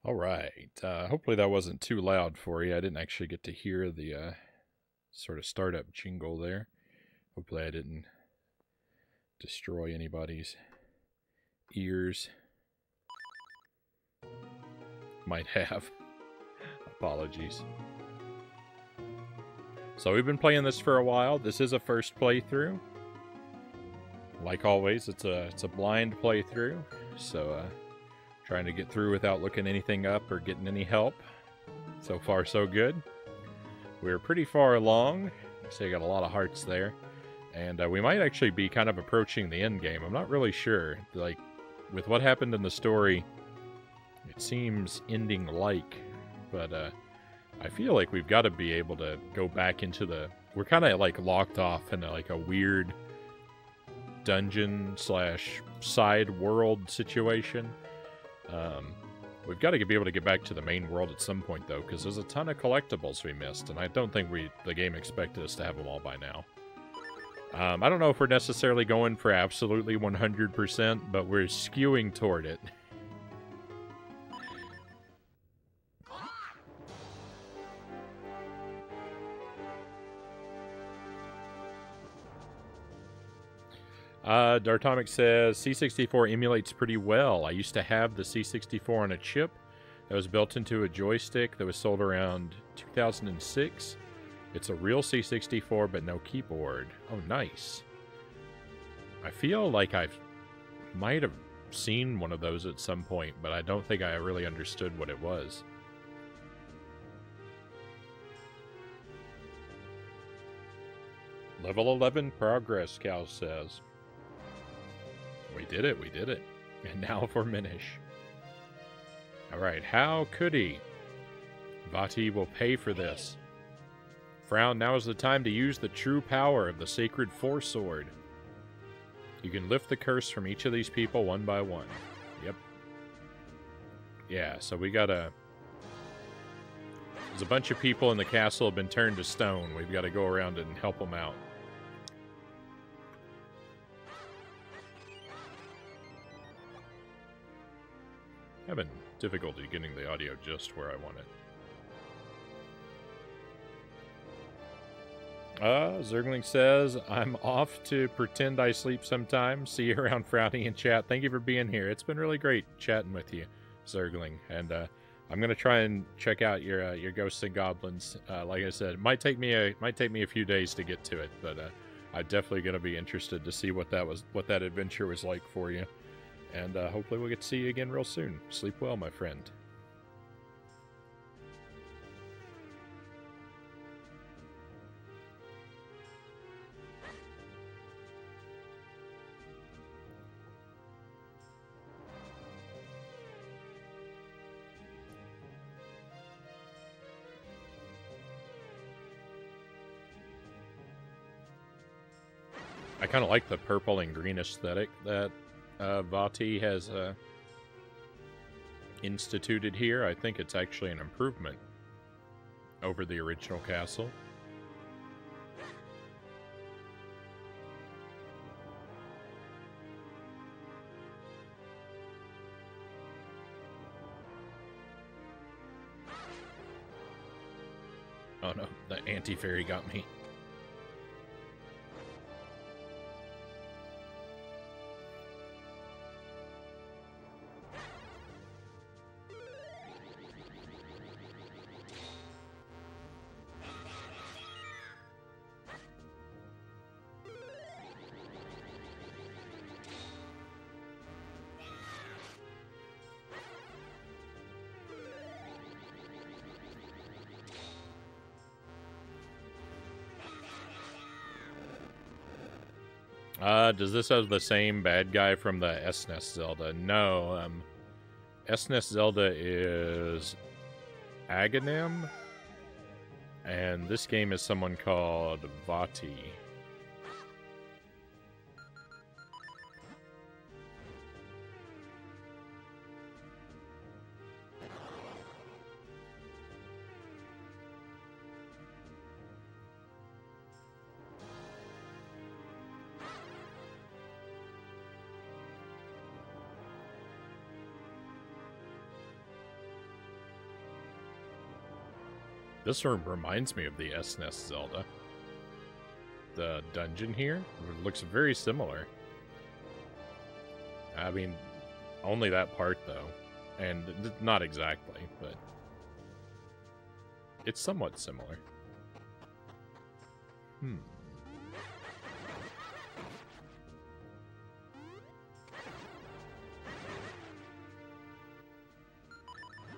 All right. Hopefully that wasn't too loud for you. I didn't actually get to hear the sort of startup jingle there. Hopefully I didn't destroy anybody's ears. Might have. Apologies. So we've been playing this for a while. This is a first playthrough. Like always, it's a blind playthrough. So trying to get through without looking anything up or getting any help. So far, so good. We're pretty far along. So you got a lot of hearts there. And we might actually be kind of approaching the end game. I'm not really sure. Like, with what happened in the story, it seems ending like. But I feel like we've got to be able to go back into the... We're kind of like locked off in like a weird dungeon slash side world situation. We've got to be able to get back to the main world at some point, though, because there's a ton of collectibles we missed, and I don't think the game expected us to have them all by now. I don't know if we're necessarily going for absolutely 100%, but we're skewing toward it. Dartomic says, C64 emulates pretty well. I used to have the C64 on a chip that was built into a joystick that was sold around 2006. It's a real C64, but no keyboard. Oh, nice. I feel like I might have seen one of those at some point, but I don't think I really understood what it was. Level 11 progress, Cal says. We did it, we did it. And now for Minish. Alright, how could he? Vati will pay for this. Frown, now is the time to use the true power of the sacred Four Sword. You can lift the curse from each of these people one by one. Yep. Yeah, so we gotta... There's a bunch of people in the castle have been turned to stone. We've got to go around and help them out. Having difficulty getting the audio just where I want it. Zergling says, I'm off to pretend I sleep sometime. See you around Frownie in chat. Thank you for being here. It's been really great chatting with you, Zergling. And I'm gonna try and check out your Ghosts and Goblins. Like I said, it might take me a few days to get to it, but I'm definitely gonna be interested to see what that adventure was like for you. And hopefully we'll get to see you again real soon. Sleep well, my friend. I kind of like the purple and green aesthetic that Vati has instituted here. I think it's actually an improvement over the original castle. Oh no, the anti-fairy got me. Does this have the same bad guy from the SNES Zelda? No, SNES Zelda is Aghanim, and this game is someone called Vati. This room reminds me of the SNES Zelda. The dungeon here looks very similar. I mean, only that part, though. And not exactly, but it's somewhat similar. I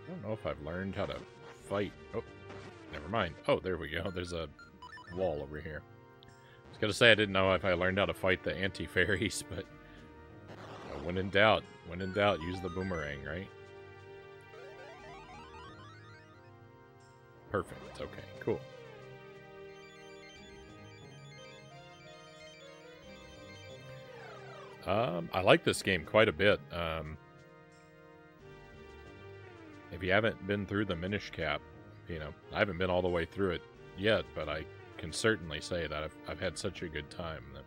don't know if I've learned how to fight. Oh, never mind. Oh, there we go. There's a wall over here. I was gonna say I didn't know if I learned how to fight the anti-fairies, but when in doubt, use the boomerang, right? Perfect. Okay, cool. I like this game quite a bit. If you haven't been through the Minish cap, you know, I haven't been all the way through it yet, but I can certainly say that I've had such a good time that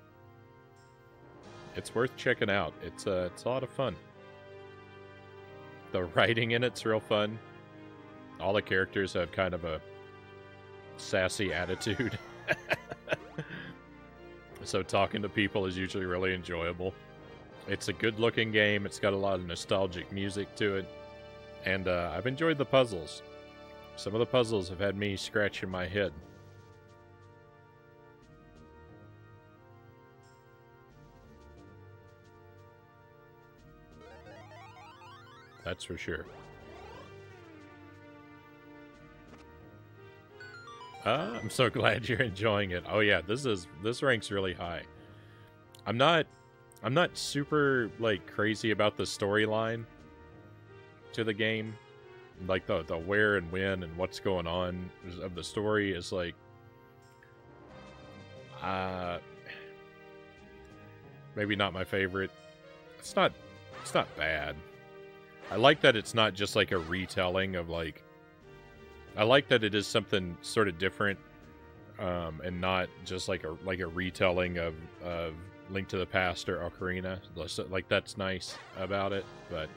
it's worth checking out. It's a lot of fun. The writing in it's real fun. All the characters have kind of a sassy attitude. So talking to people is usually really enjoyable. It's a good-looking game. It's got a lot of nostalgic music to it. And I've enjoyed the puzzles. Some of the puzzles have had me scratching my head. That's for sure. I'm so glad you're enjoying it. Oh yeah, this ranks really high. I'm not super like crazy about the storyline to the game. Like the where and when and what's going on of the story is like maybe not my favorite. It's not bad. I like that it's not just like a retelling of like, I like that it is something sort of different, and not just like a retelling of Link to the Past or Ocarina. Like that's nice about it, but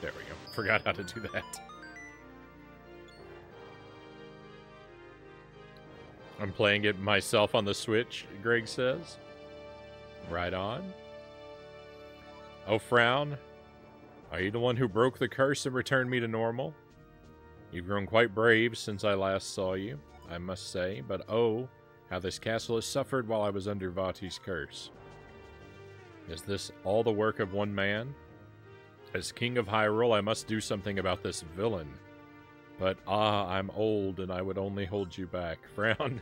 there we go. Forgot how to do that. I'm playing it myself on the Switch, Greg says. Right on. Oh, Frown. Are you the one who broke the curse and returned me to normal? You've grown quite brave since I last saw you, I must say, but oh, how this castle has suffered while I was under Vati's curse. Is this all the work of one man? As King of Hyrule, I must do something about this villain. But I'm old and I would only hold you back. Frown.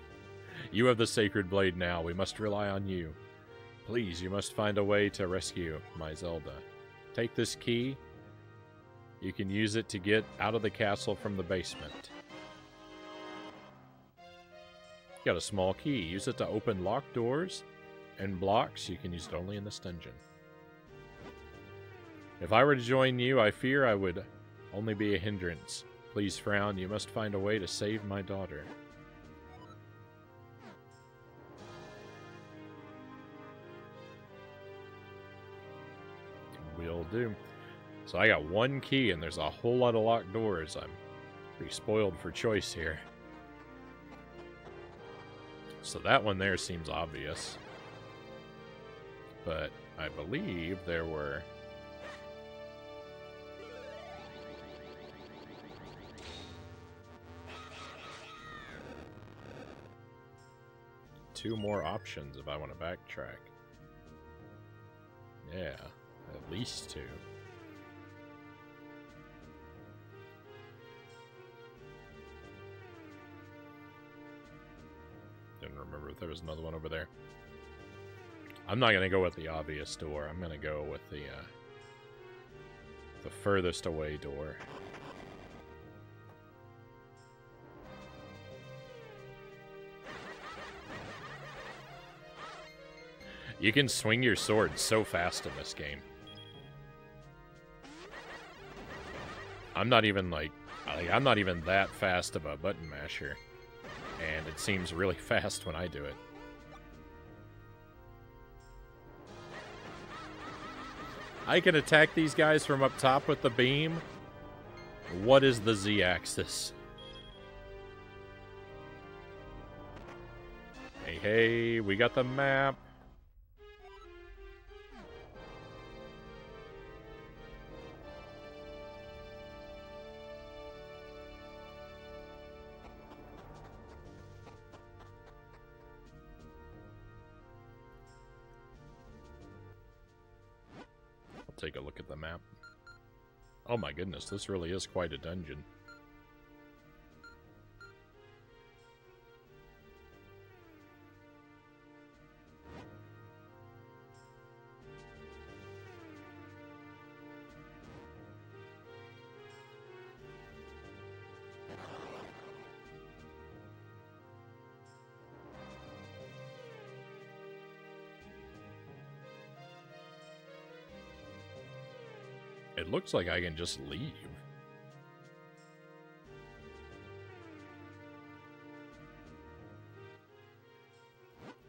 You have the sacred blade now. We must rely on you. Please, you must find a way to rescue my Zelda. Take this key. You can use it to get out of the castle from the basement. Got a small key. Use it to open locked doors and blocks. You can use it only in this dungeon. If I were to join you, I fear I would only be a hindrance. Please, Frown, you must find a way to save my daughter. Will do. So I got one key, and there's a whole lot of locked doors. I'm pretty spoiled for choice here. So that one there seems obvious. But I believe there were... two more options if I want to backtrack. Yeah, at least two. Didn't remember if there was another one over there. I'm not going to go with the obvious door. I'm going to go with the furthest away door. You can swing your sword so fast in this game. I'm not even I'm not even that fast of a button masher. And it seems really fast when I do it. I can attack these guys from up top with the beam. What is the Z-axis? Hey, hey, we got the map. Take a look at the map. Oh my goodness, this really is quite a dungeon. It looks like I can just leave.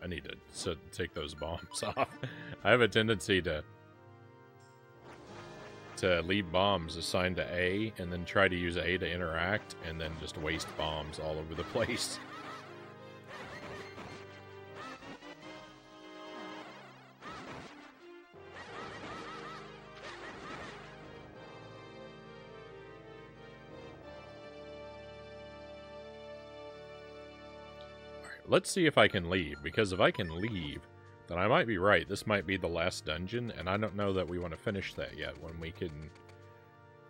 I need to take those bombs off. I have a tendency to leave bombs assigned to A and then try to use A to interact and then just waste bombs all over the place. Let's see if I can leave, because if I can leave, then I might be right. This might be the last dungeon, and I don't know that we want to finish that yet when we can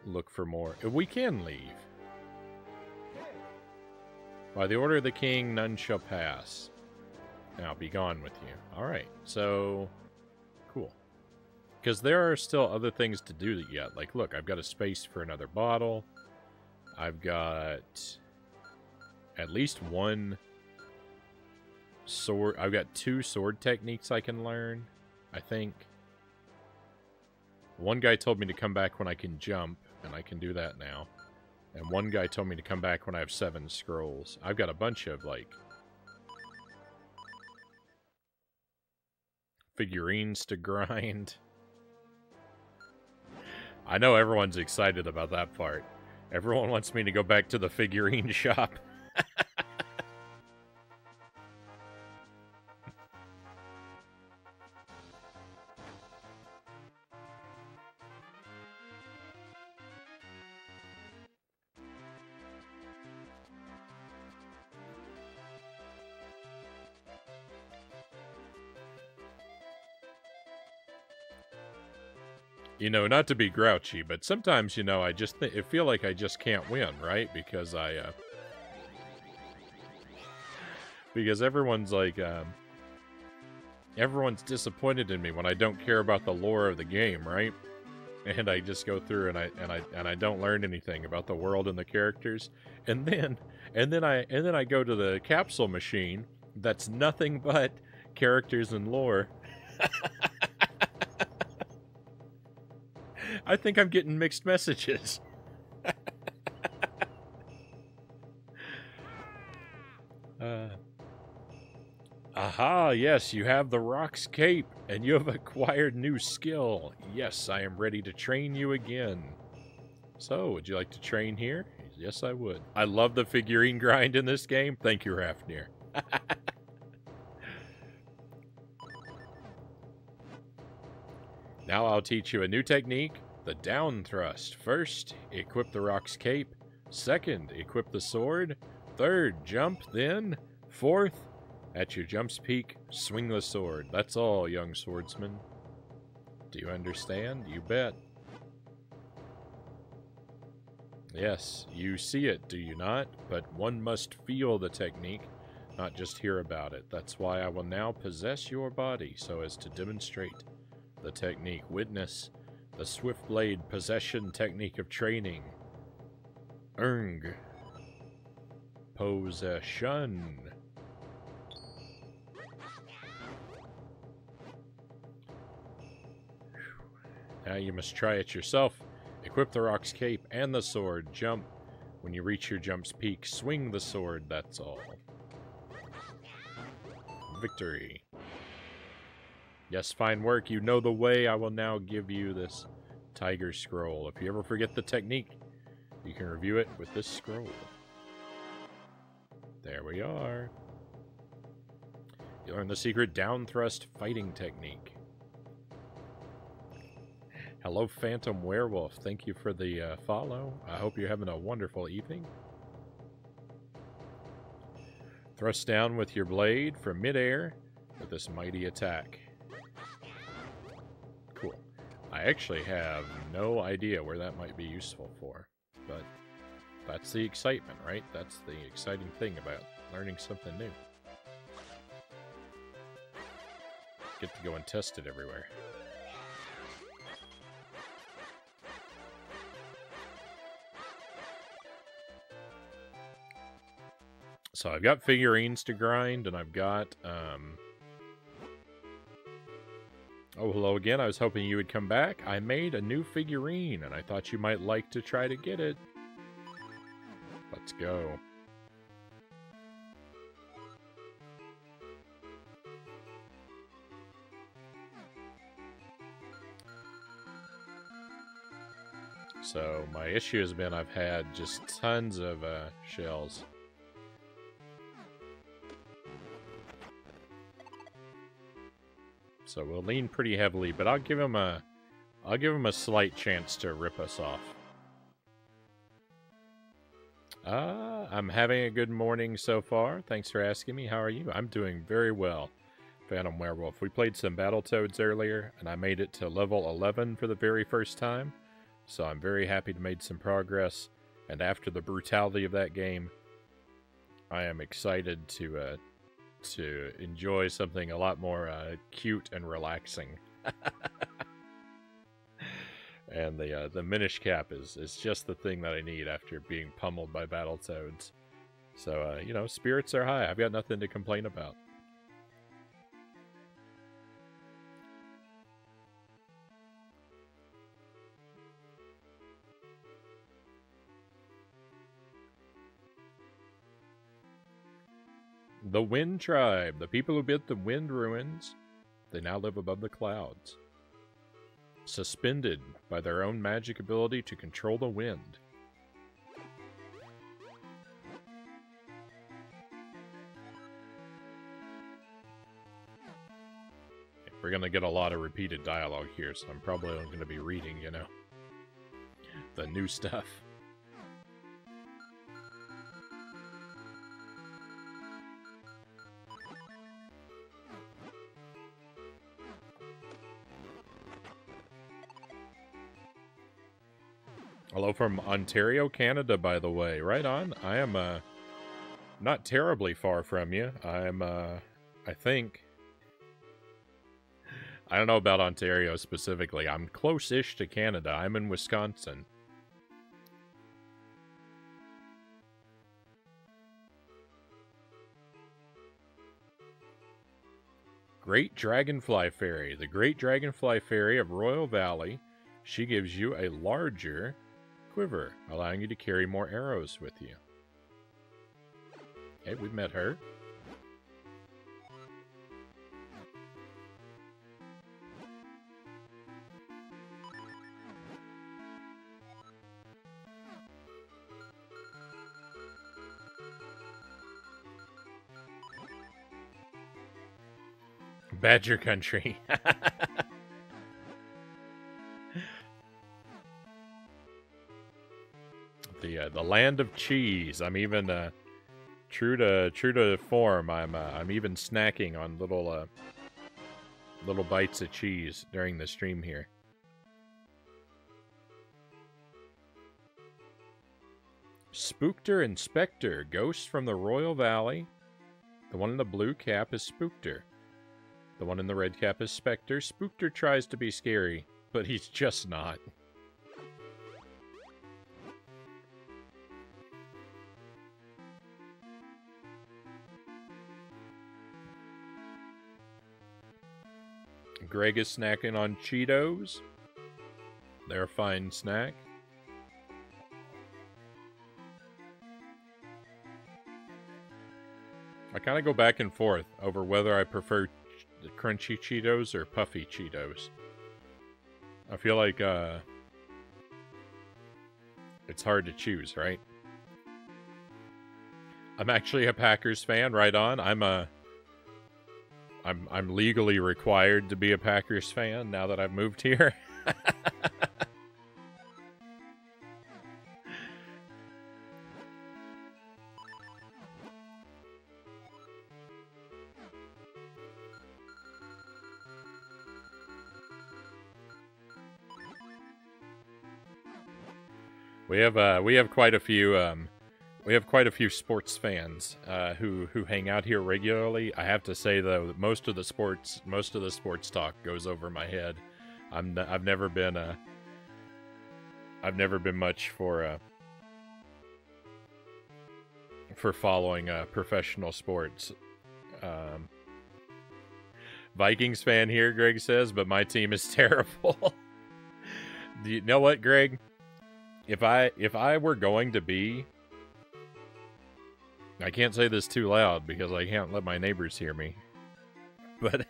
look for more. If we can leave. By the order of the king, none shall pass. Now, be gone with you. Alright, so... cool. Because there are still other things to do yet. Like, look, I've got a space for another bottle. I've got at least one... sword. I've got 2 sword techniques I can learn, I think. One guy told me to come back when I can jump, and I can do that now. And one guy told me to come back when I have 7 scrolls. I've got a bunch of, like, figurines to grind. I know everyone's excited about that part. Everyone wants me to go back to the figurine shop. You know, not to be grouchy, but sometimes, you know, I just feel like I just can't win, right? Because because everyone's like, everyone's disappointed in me when I don't care about the lore of the game, right? And I just go through and I don't learn anything about the world and the characters, and then I go to the capsule machine that's nothing but characters and lore. I think I'm getting mixed messages. Aha, yes, you have the Rock's Cape, and you have acquired new skill. Yes, I am ready to train you again. So, would you like to train here? Yes, I would. I love the figurine grind in this game. Thank you, Rafnir. Now I'll teach you a new technique, the down thrust. First, equip the Rock's Cape. Second, equip the sword. Third, jump. Then, fourth, at your jump's peak, swing the sword. That's all, young swordsman. Do you understand? You bet. Yes, you see it, do you not? But one must feel the technique, not just hear about it. That's why I will now possess your body, so as to demonstrate the technique. Witness the swift blade possession technique of training. Erng. Possession. Now you must try it yourself. Equip the Rock's Cape and the sword. Jump. When you reach your jump's peak, swing the sword, that's all. Victory. Yes, fine work. You know the way. I will now give you this tiger scroll. If you ever forget the technique, you can review it with this scroll. There we are. You learn the secret down thrust fighting technique. Hello, Phantom Werewolf. Thank you for the follow. I hope you're having a wonderful evening. Thrust down with your blade from midair with this mighty attack. Cool. I actually have no idea where that might be useful for, but that's the excitement, right? That's the exciting thing about learning something new. Get to go and test it everywhere. So I've got figurines to grind, and I've got, Oh, hello again. I was hoping you would come back. I made a new figurine, and I thought you might like to try to get it. Let's go. So my issue has been I've had just tons of shells. So we'll lean pretty heavily, but I'll give him a slight chance to rip us off. I'm having a good morning so far. Thanks for asking me. How are you? I'm doing very well, Phantom Werewolf. We played some Battletoads earlier, and I made it to level 11 for the very first time. So I'm very happy to made some progress. And after the brutality of that game, I am excited to enjoy something a lot more cute and relaxing. And the Minish cap is just the thing that I need after being pummeled by Battletoads. So, you know, spirits are high. I've got nothing to complain about. The Wind Tribe, the people who built the Wind Ruins, they now live above the clouds, suspended by their own magic ability to control the wind. We're going to get a lot of repeated dialogue here, so I'm probably going to be reading, you know, the new stuff. Hello from Ontario, Canada, by the way. Right on. I am not terribly far from you. I'm I think, I don't know about Ontario specifically. I'm close-ish to Canada. I'm in Wisconsin. Great Dragonfly Fairy. The Great Dragonfly Fairy of Royal Valley. She gives you a larger quiver, allowing you to carry more arrows with you. Okay, we've met her. Badger Country. The land of cheese. I'm even true to form. I'm even snacking on little bites of cheese during the stream here. Spookter and Spectre, ghosts from the Royal Valley. The one in the blue cap is Spookter. The one in the red cap is Spectre. Spookter tries to be scary, but he's just not. Greg is snacking on Cheetos. They're a fine snack. I kind of go back and forth over whether I prefer the crunchy Cheetos or puffy Cheetos? I feel like it's hard to choose, right? I'm actually a Packers fan, right on. I'm legally required to be a Packers fan now that I've moved here. We have quite a few sports fans who hang out here regularly. I have to say though, that most of the sports talk goes over my head. I've never been much for following professional sports. Vikings fan here, Greg says, but my team is terrible. Do you know what, Greg? If I were going to be, I can't say this too loud because I can't let my neighbors hear me. But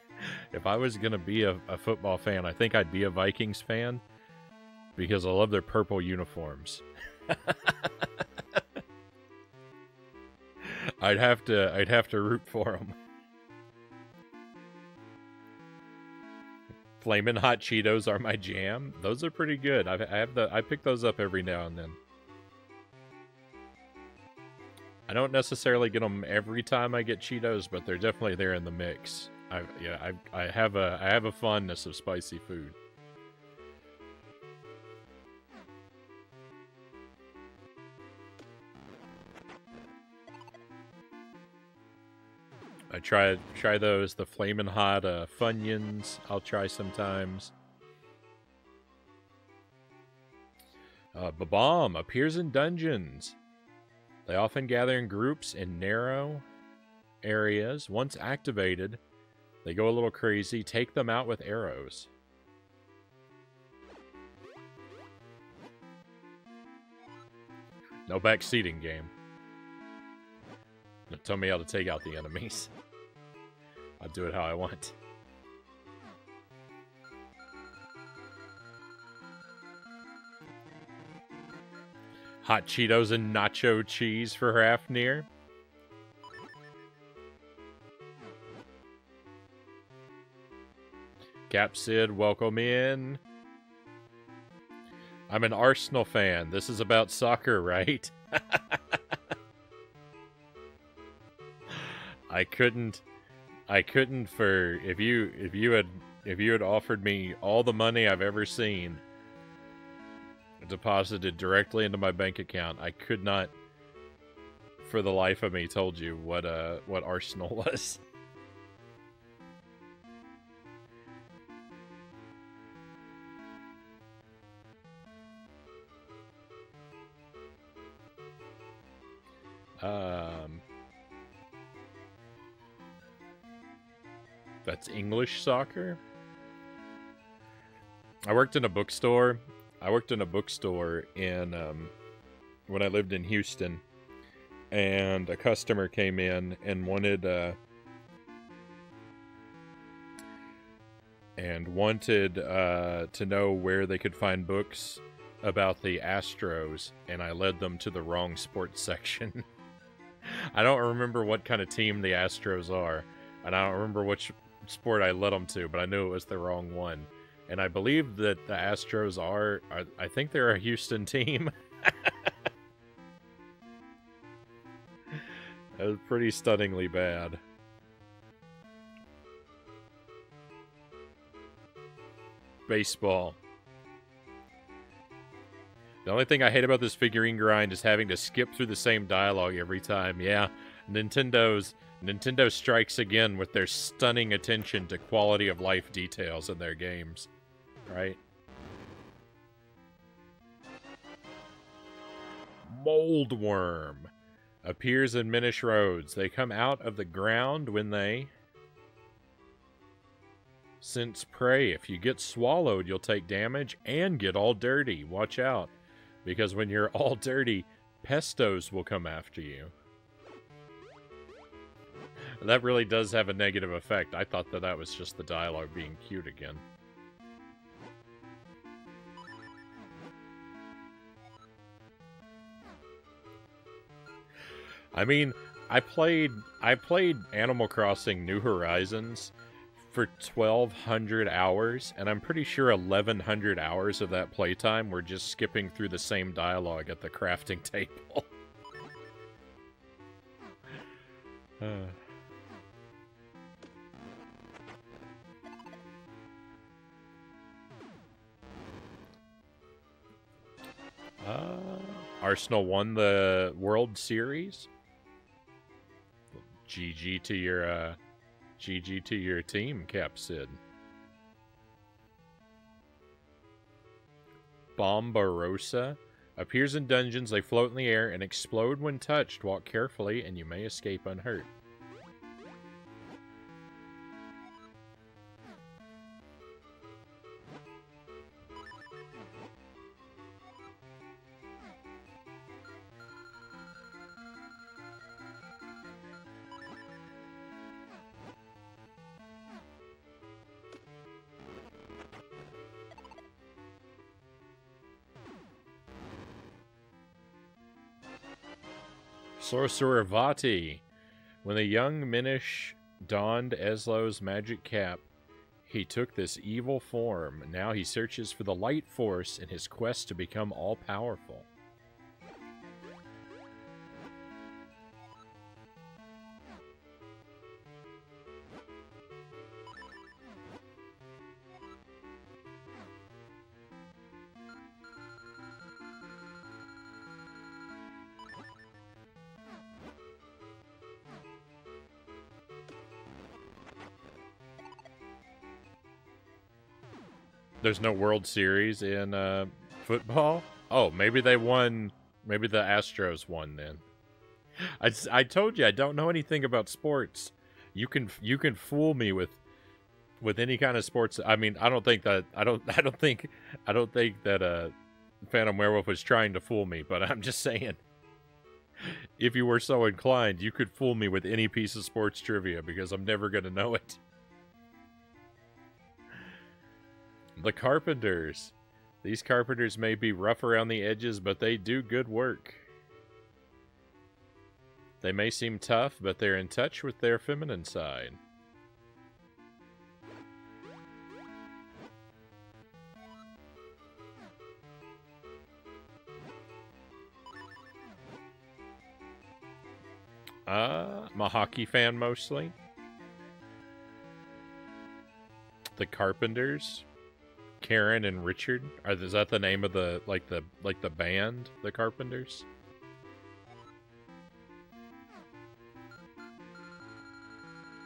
if I was going to be a football fan, I think I'd be a Vikings fan because I love their purple uniforms. I'd have to root for them. Flamin' Hot Cheetos are my jam. Those are pretty good. I pick those up every now and then. I don't necessarily get them every time I get Cheetos, but they're definitely there in the mix. I have a fondness of spicy food. I try those, the Flamin' Hot Funyuns. I'll try sometimes. Babam appears in dungeons. They often gather in groups in narrow areas. Once activated, they go a little crazy. Take them out with arrows. No backseating game. Don't tell me how to take out the enemies. I'll do it how I want. Hot Cheetos and nacho cheese for Hafnir. Cap Sid, welcome in. I'm an Arsenal fan. This is about soccer, right? I couldn't for if you had offered me all the money I've ever seen deposited directly into my bank account, I could not for the life of me told you what Arsenal was. That's English soccer. I worked in a bookstore. In when I lived in Houston, and a customer came in and wanted to know where they could find books about the Astros, and I led them to the wrong sports section. I don't remember what kind of team the Astros are, and I don't remember which sport I led them to, but I knew it was the wrong one. And I believe that the Astros are I think they're a Houston team. That was pretty stunningly bad. Baseball. The only thing I hate about this figurine grind is having to skip through the same dialogue every time. Yeah, Nintendo strikes again with their stunning attention to quality of life details in their games. Right? Moldworm appears in Minish roads. They come out of the ground when they sense prey. If you get swallowed, you'll take damage and get all dirty. Watch out, because when you're all dirty, pestos will come after you. That really does have a negative effect. I thought that was just the dialogue being cute again. I mean, I played Animal Crossing New Horizons for 1,200 hours, and I'm pretty sure 1,100 hours of that playtime were just skipping through the same dialogue at the crafting table. Arsenal won the World Series. GG to your team, Cap Sid. Bombarosa appears in dungeons. They float in the air and explode when touched. Walk carefully, and you may escape unhurt. Sorcerer Vati. When the young Minish donned Eslo's magic cap, he took this evil form. Now he searches for the light force in his quest to become all-powerful. There's no World Series in football? Oh, maybe they won. Maybe the Astros won then. I told you I don't know anything about sports. You can fool me with any kind of sports. I mean, I don't think that Phantom Werewolf was trying to fool me, but I'm just saying, if you were so inclined, you could fool me with any piece of sports trivia because I'm never going to know it. The Carpenters. These carpenters may be rough around the edges, but they do good work. They may seem tough, but they're in touch with their feminine side. I'm a hockey fan mostly. The Carpenters. Karen and Richard. Is that the name of the band, the Carpenters?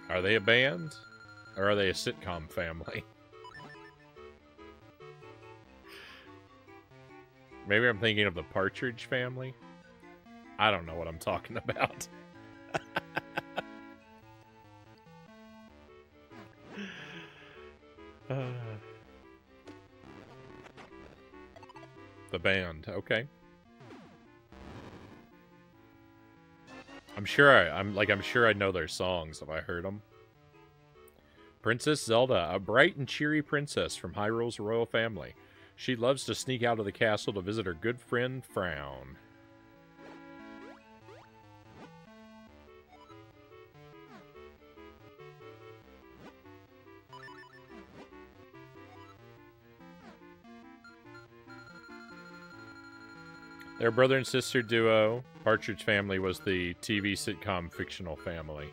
Are they a band? Or are they a sitcom family? Maybe I'm thinking of the Partridge Family? I don't know what I'm talking about. The band, okay. I'm sure I know their songs if I heard them. Princess Zelda, a bright and cheery princess from Hyrule's royal family. She loves to sneak out of the castle to visit her good friend Frownie. Their brother and sister duo, Partridge Family, was the TV sitcom fictional family.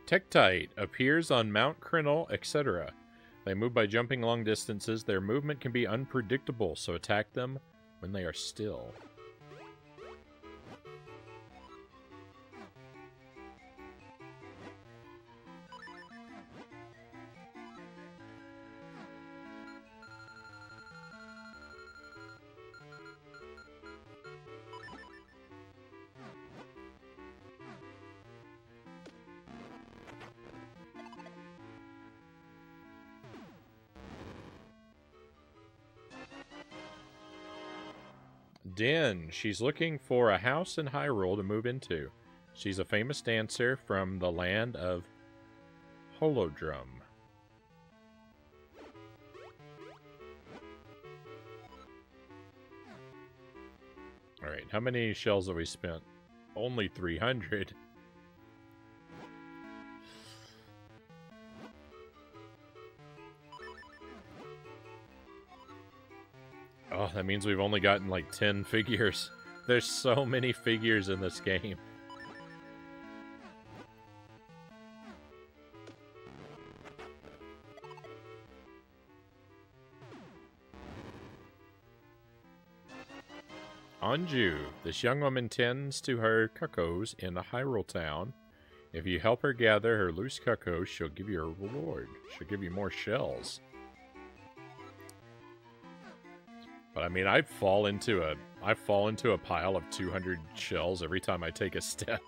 Tektite appears on Mount Crinal, etc. They move by jumping long distances. Their movement can be unpredictable, so attack them when they are still. Din. She's looking for a house in Hyrule to move into. She's a famous dancer from the land of Holodrum. Alright, how many shells have we spent? Only 300. Oh, that means we've only gotten like 10 figures. There's so many figures in this game. Anju. This young woman tends to her cuckoos in a Hyrule town. If you help her gather her loose cuckoos, she'll give you a reward. She'll give you more shells. But I mean, I fall into a pile of 200 shells every time I take a step.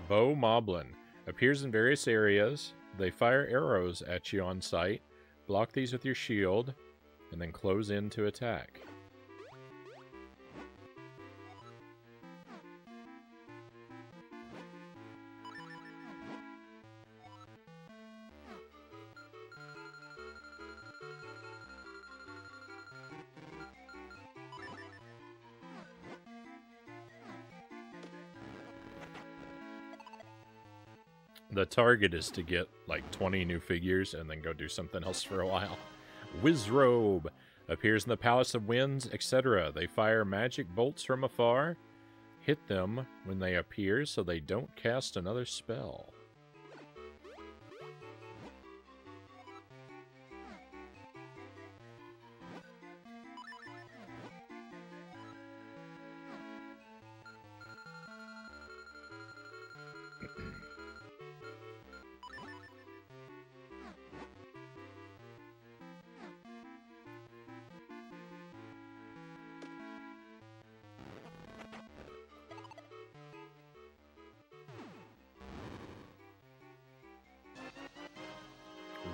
Bo Moblin appears in various areas. They fire arrows at you on sight. Block these with your shield, and then close in to attack. The target is to get like 20 new figures and then go do something else for a while. Wizrobe appears in the Palace of Winds, etc. They fire magic bolts from afar. Hit them when they appear so they don't cast another spell.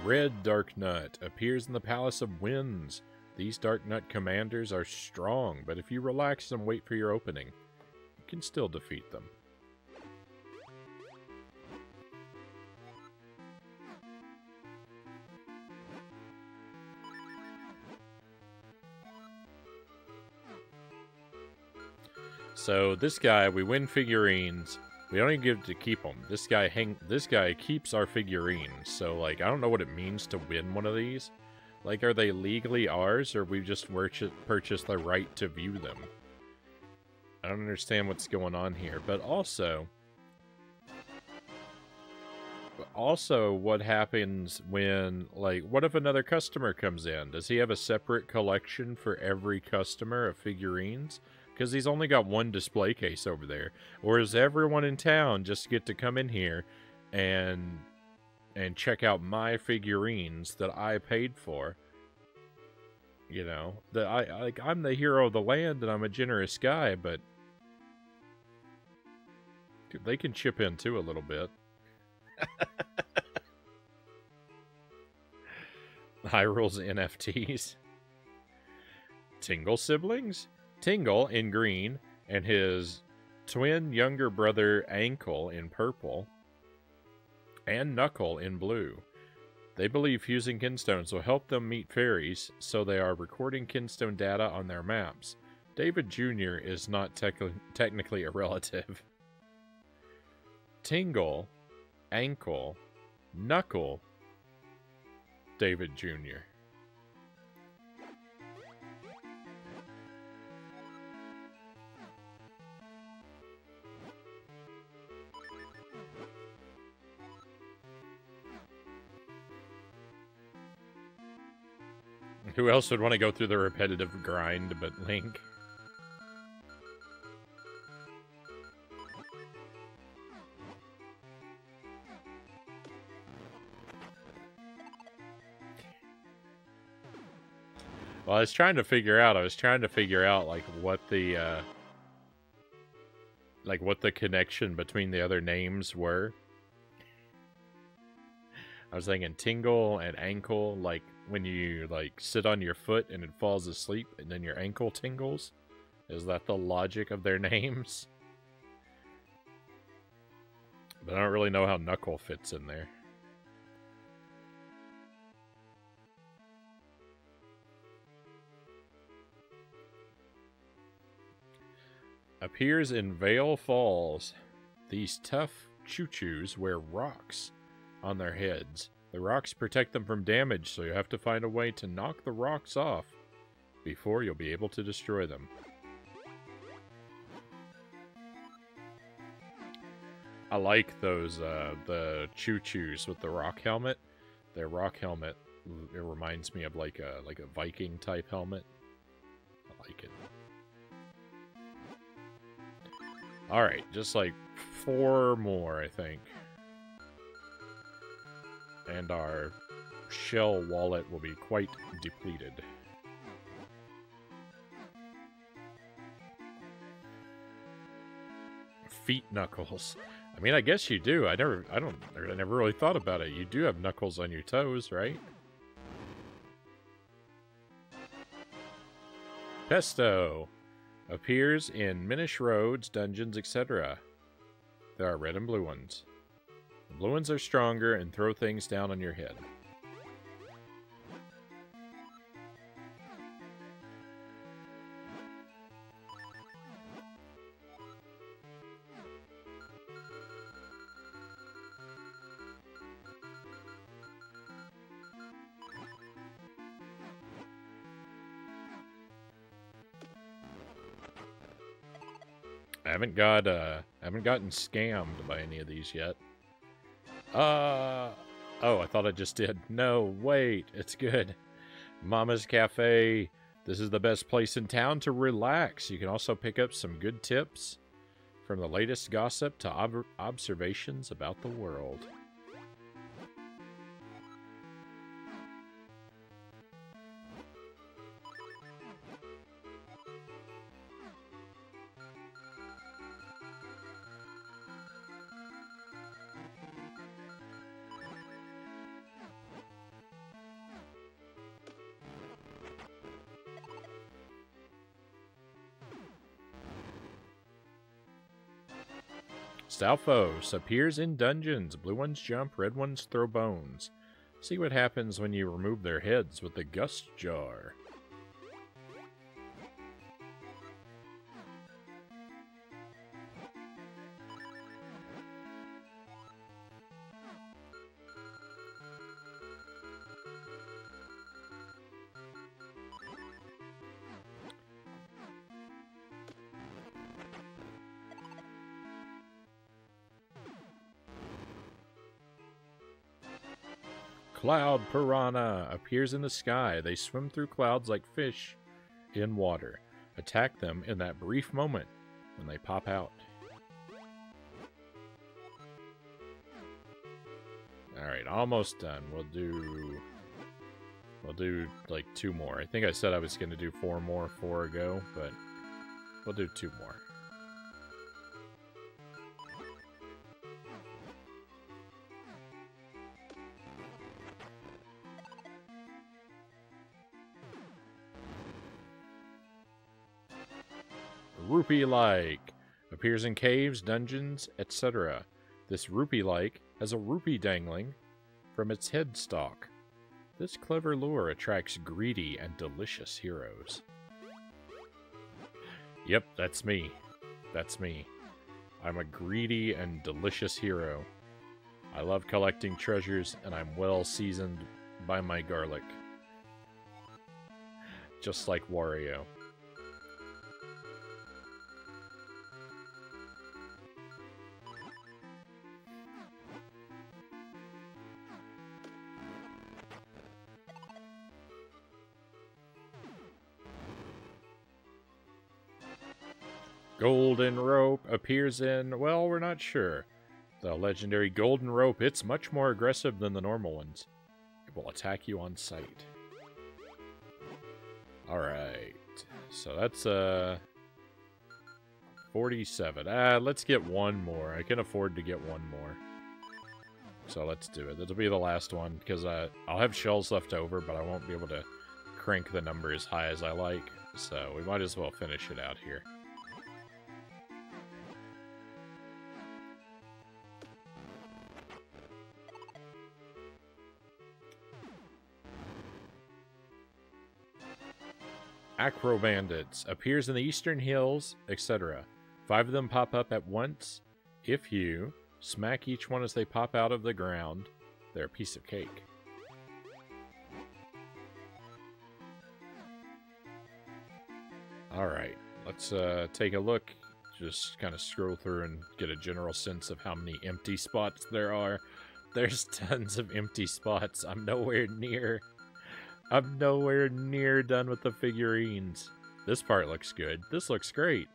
Red Dark Nut appears in the Palace of Winds. These Dark Nut commanders are strong, but if you relax and wait for your opening, you can still defeat them. So this guy, we win figurines. We don't even get to keep them. This guy keeps our figurines. So like, I don't know what it means to win one of these. Like, are they legally ours, or we just purchased the right to view them? I don't understand what's going on here. But also, what happens when, like, what if another customer comes in? Does he have a separate collection for every customer of figurines? Because he's only got one display case over there. Or does everyone in town just get to come in here and check out my figurines that I paid for? You know, that I'm the hero of the land and I'm a generous guy, but dude, they can chip in too a little bit. Hyrule's NFTs. Tingle siblings? Tingle in green and his twin younger brother Ankle in purple and Knuckle in blue. They believe fusing kinstones will help them meet fairies, so they are recording kinstone data on their maps. David Jr. is not technically a relative. Tingle, Ankle, Knuckle, David Jr. Who else would want to go through the repetitive grind but Link? Well, I was trying to figure out, like what the connection between the other names were. I was thinking tingle and ankle, like when you like sit on your foot and it falls asleep and then your ankle tingles. Is that the logic of their names? But I don't really know how knuckle fits in there. Appears in Vale Falls. These tough choo-choos wear rocks on their heads. The rocks protect them from damage, so you have to find a way to knock the rocks off before you'll be able to destroy them. I like those, the choo-choos with the rock helmet. Their rock helmet, it reminds me of like a Viking type helmet. I like it. Alright, just like 4 more, I think. And our shell wallet will be quite depleted. Feet knuckles. I mean, I guess you do. I never really thought about it. You do have knuckles on your toes, right? Pesto appears in Minish roads, dungeons, etc. There are red and blue ones. The blue ones are stronger and throw things down on your head. I haven't gotten scammed by any of these yet. Oh, I thought I just did. No, wait, it's good. Mama's Cafe. This is the best place in town to relax. You can also pick up some good tips from the latest gossip to observations about the world. Stalfos appears in dungeons. Blue ones jump, red ones throw bones. See what happens when you remove their heads with the gust jar. Cloud Piranha appears in the sky. They swim through clouds like fish in water. Attack them in that brief moment when they pop out. Alright, almost done. We'll do like 2 more. I think I said I was going to do 4 more 4 ago, but we'll do 2 more. Rupee-like appears in caves, dungeons, etc. This rupee-like has a rupee dangling from its headstock. This clever lure attracts greedy and delicious heroes. Yep, that's me. That's me. I'm a greedy and delicious hero. I love collecting treasures, and I'm well seasoned by my garlic. Just like Wario. Golden Rope appears in, well, we're not sure. The legendary Golden Rope, it's much more aggressive than the normal ones. It will attack you on sight. Alright. So that's 47. Let's get one more. I can afford to get one more. So let's do it. That'll be the last one, because I'll have shells left over, but I won't be able to crank the number as high as I like. So we might as well finish it out here. Acro Bandits. Appears in the Eastern Hills, etc. 5 of them pop up at once. If you smack each one as they pop out of the ground, they're a piece of cake. Alright, let's take a look. Just kind of scroll through and get a general sense of how many empty spots there are. There's tons of empty spots. I'm nowhere near done with the figurines. This part looks good. This looks great.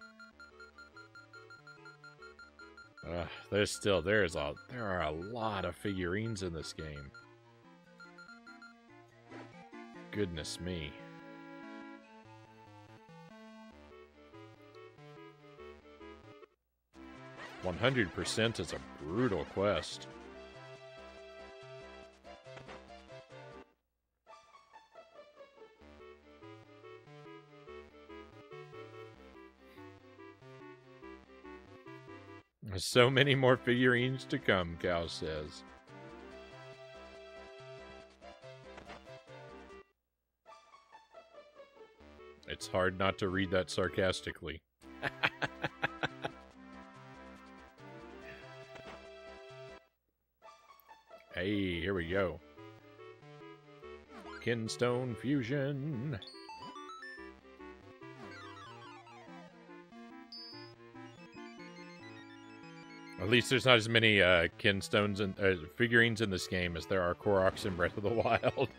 There are a lot of figurines in this game. Goodness me. 100% is a brutal quest. There's so many more figurines to come, Cal says. It's hard not to read that sarcastically. Hey, here we go. Kinstone Fusion. At least there's not as many kinstones and figurines in this game as there are Koroks in Breath of the Wild.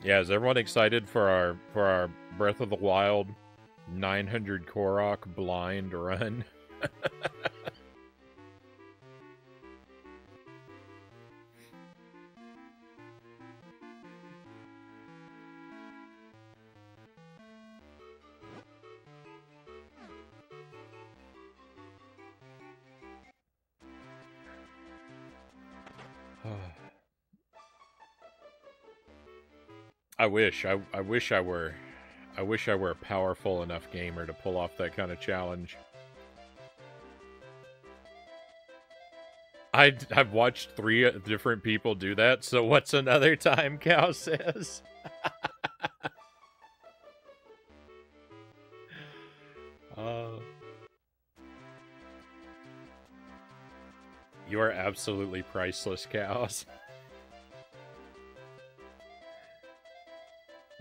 Yeah, is everyone excited for our Breath of the Wild 900 Korok blind run? I wish I were a powerful enough gamer to pull off that kind of challenge. I've watched 3 different people do that, so what's another time, Cow says? You are absolutely priceless, Cows.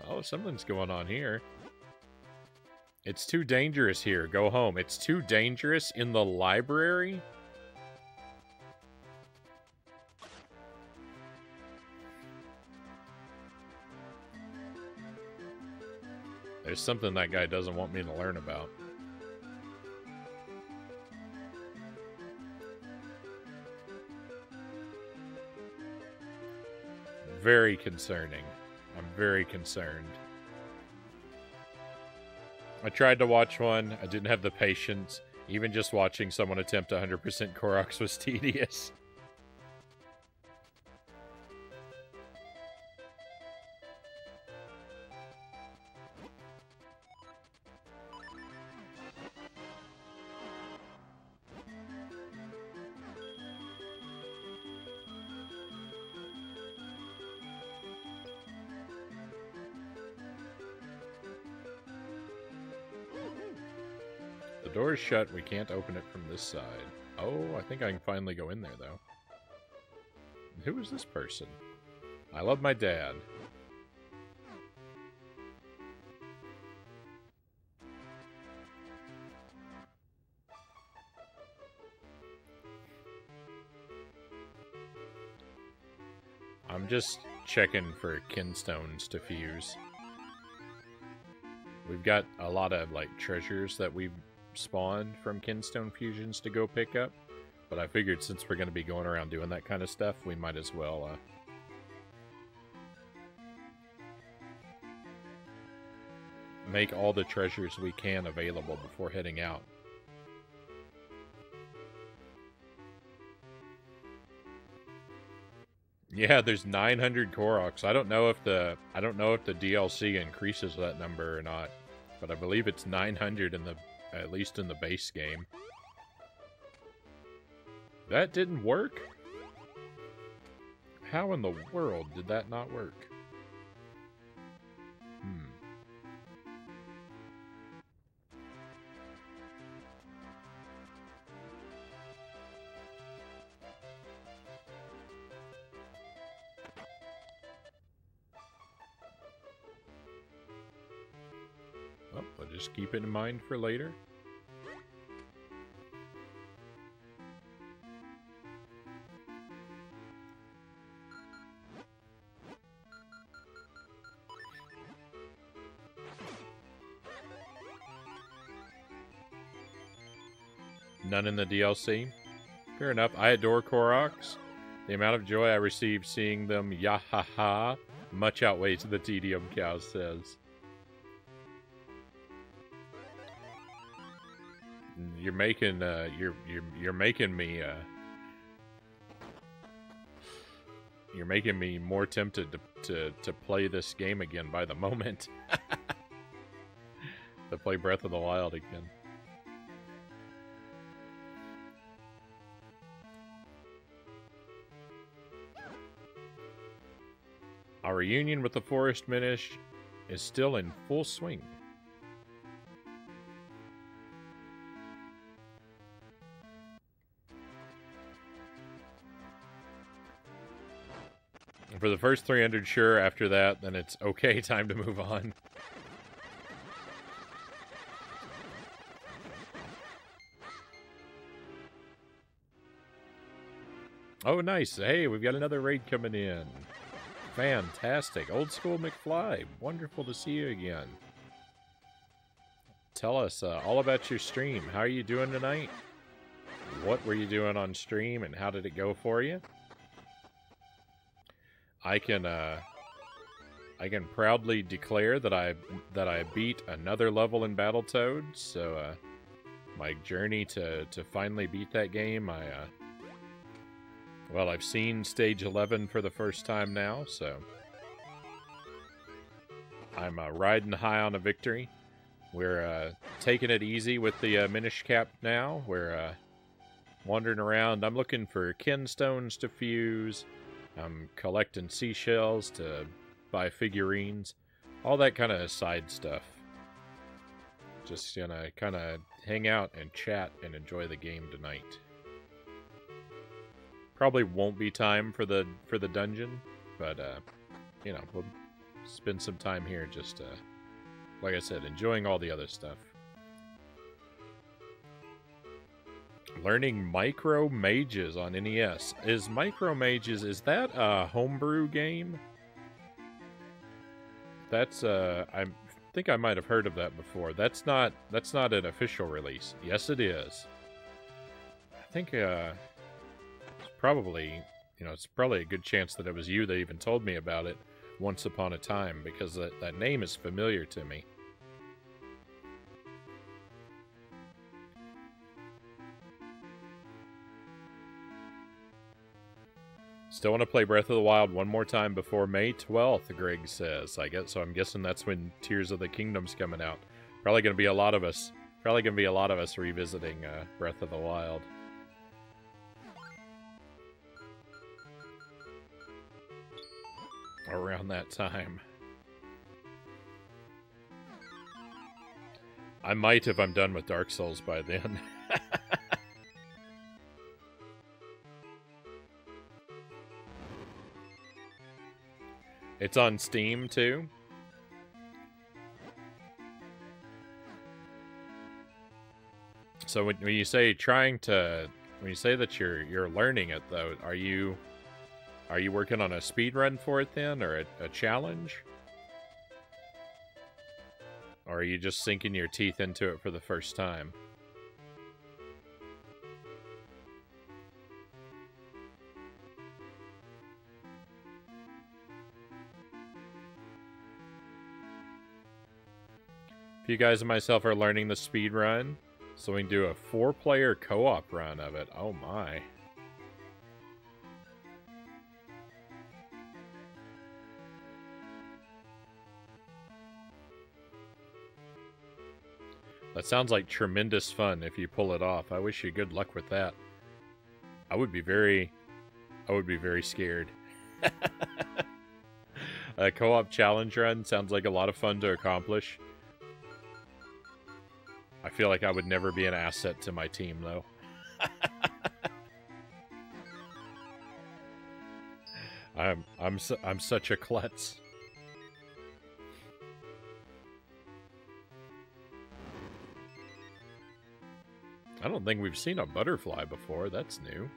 Oh, something's going on here. It's too dangerous here. Go home. It's too dangerous in the library? There's something that guy doesn't want me to learn about. Very concerning. I'm very concerned. I tried to watch one. I didn't have the patience. Even just watching someone attempt 100% Koroks was tedious. The door is shut. We can't open it from this side. Oh, I think I can finally go in there, though. Who is this person? I love my dad. I'm just checking for kinstones to fuse. We've got a lot of, like, treasures that we've spawned from kinstone fusions to go pick up, but I figured since we're going to be going around doing that kind of stuff, we might as well make all the treasures we can available before heading out. Yeah, there's 900 Koroks. I don't know if the DLC increases that number or not, but I believe it's 900 in the at least in the base game. That didn't work? How in the world did that not work? Well, I'll just keep it in mind for later. None in the DLC. Fair enough. I adore Koroks. The amount of joy I receive seeing them yahaha much outweighs the tedium, Cow says. You're making you're making me you're making me more tempted to play this game again by the moment. To play Breath of the Wild again. Our reunion with the Forest Minish is still in full swing. For the first 300, sure. After that, then it's okay, time to move on. Oh, nice. Hey, we've got another raid coming in. Fantastic. Old School McFly. Wonderful to see you again. Tell us all about your stream. How are you doing tonight? What were you doing on stream and how did it go for you? I can proudly declare that I beat another level in Battletoads. So my journey to finally beat that game, well, I've seen stage 11 for the first time now, so I'm riding high on a victory. We're taking it easy with the Minish cap now. We're wandering around. I'm looking for kinstones to fuse. I'm collecting seashells to buy figurines. All that kind of side stuff. Just gonna kind of hang out and chat and enjoy the game tonight. Probably won't be time for the dungeon, but you know, we'll spend some time here just like I said, enjoying all the other stuff. Learning Micro Mages on NES. Is Micro Mages, is that a homebrew game? That's I think I might have heard of that before. That's not an official release. Yes, it is. I think probably, you know, it's probably a good chance that it was you that even told me about it once upon a time, because that name is familiar to me. Still want to play Breath of the Wild one more time before May 12th, Greg says. I'm guessing that's when Tears of the Kingdom's coming out. Probably going to be a lot of us revisiting Breath of the Wild. Around that time. I might if I'm done with Dark Souls by then. It's on Steam too. So when you say that you're learning it though, are you working on a speed run for it then, or a challenge? Or are you just sinking your teeth into it for the first time? If you guys and myself are learning the speed run, so we can do a 4-player co-op run of it. Oh my. That sounds like tremendous fun if you pull it off. I wish you good luck with that. I would be very scared. A co-op challenge run sounds like a lot of fun to accomplish. I feel like I would never be an asset to my team, though. I'm such a klutz. I don't think we've seen a butterfly before. That's new.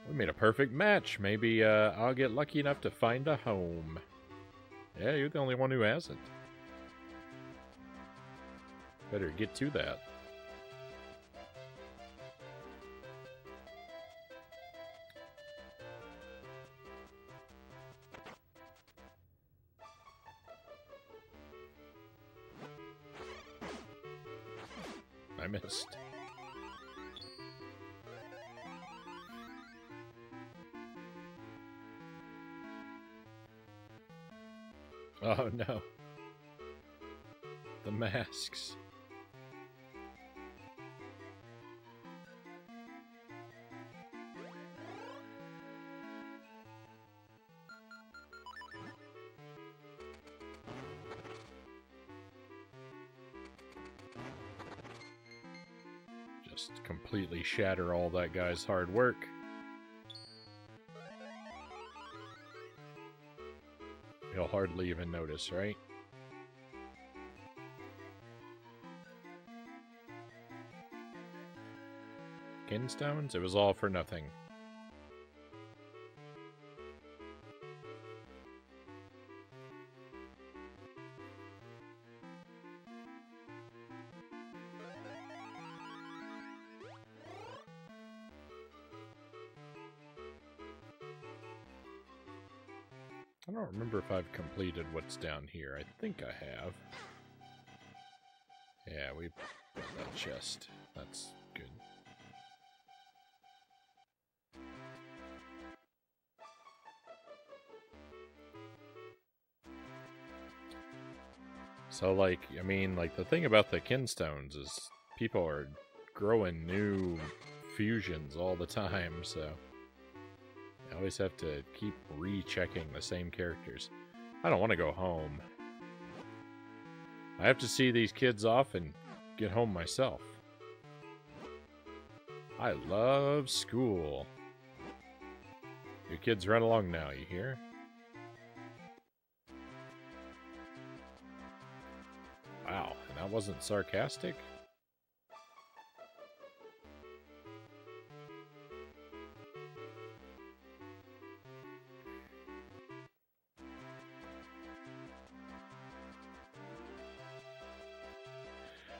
We made a perfect match. Maybe I'll get lucky enough to find a home. Yeah, you're the only one who hasn't. Better get to that. I missed. Oh no. The masks. Just completely shatter all that guy's hard work. He'll hardly even notice, right? Kinstones? It was all for nothing. I don't remember if I've completed what's down here. I think I have. Yeah, we got that chest. That's good. So, like, I mean, like, the thing about the kinstones is people are growing new fusions all the time, so I always have to keep rechecking the same characters. I don't want to go home. I have to see these kids off and get home myself. I love school. You kids run along now, you hear? Wow, and that wasn't sarcastic?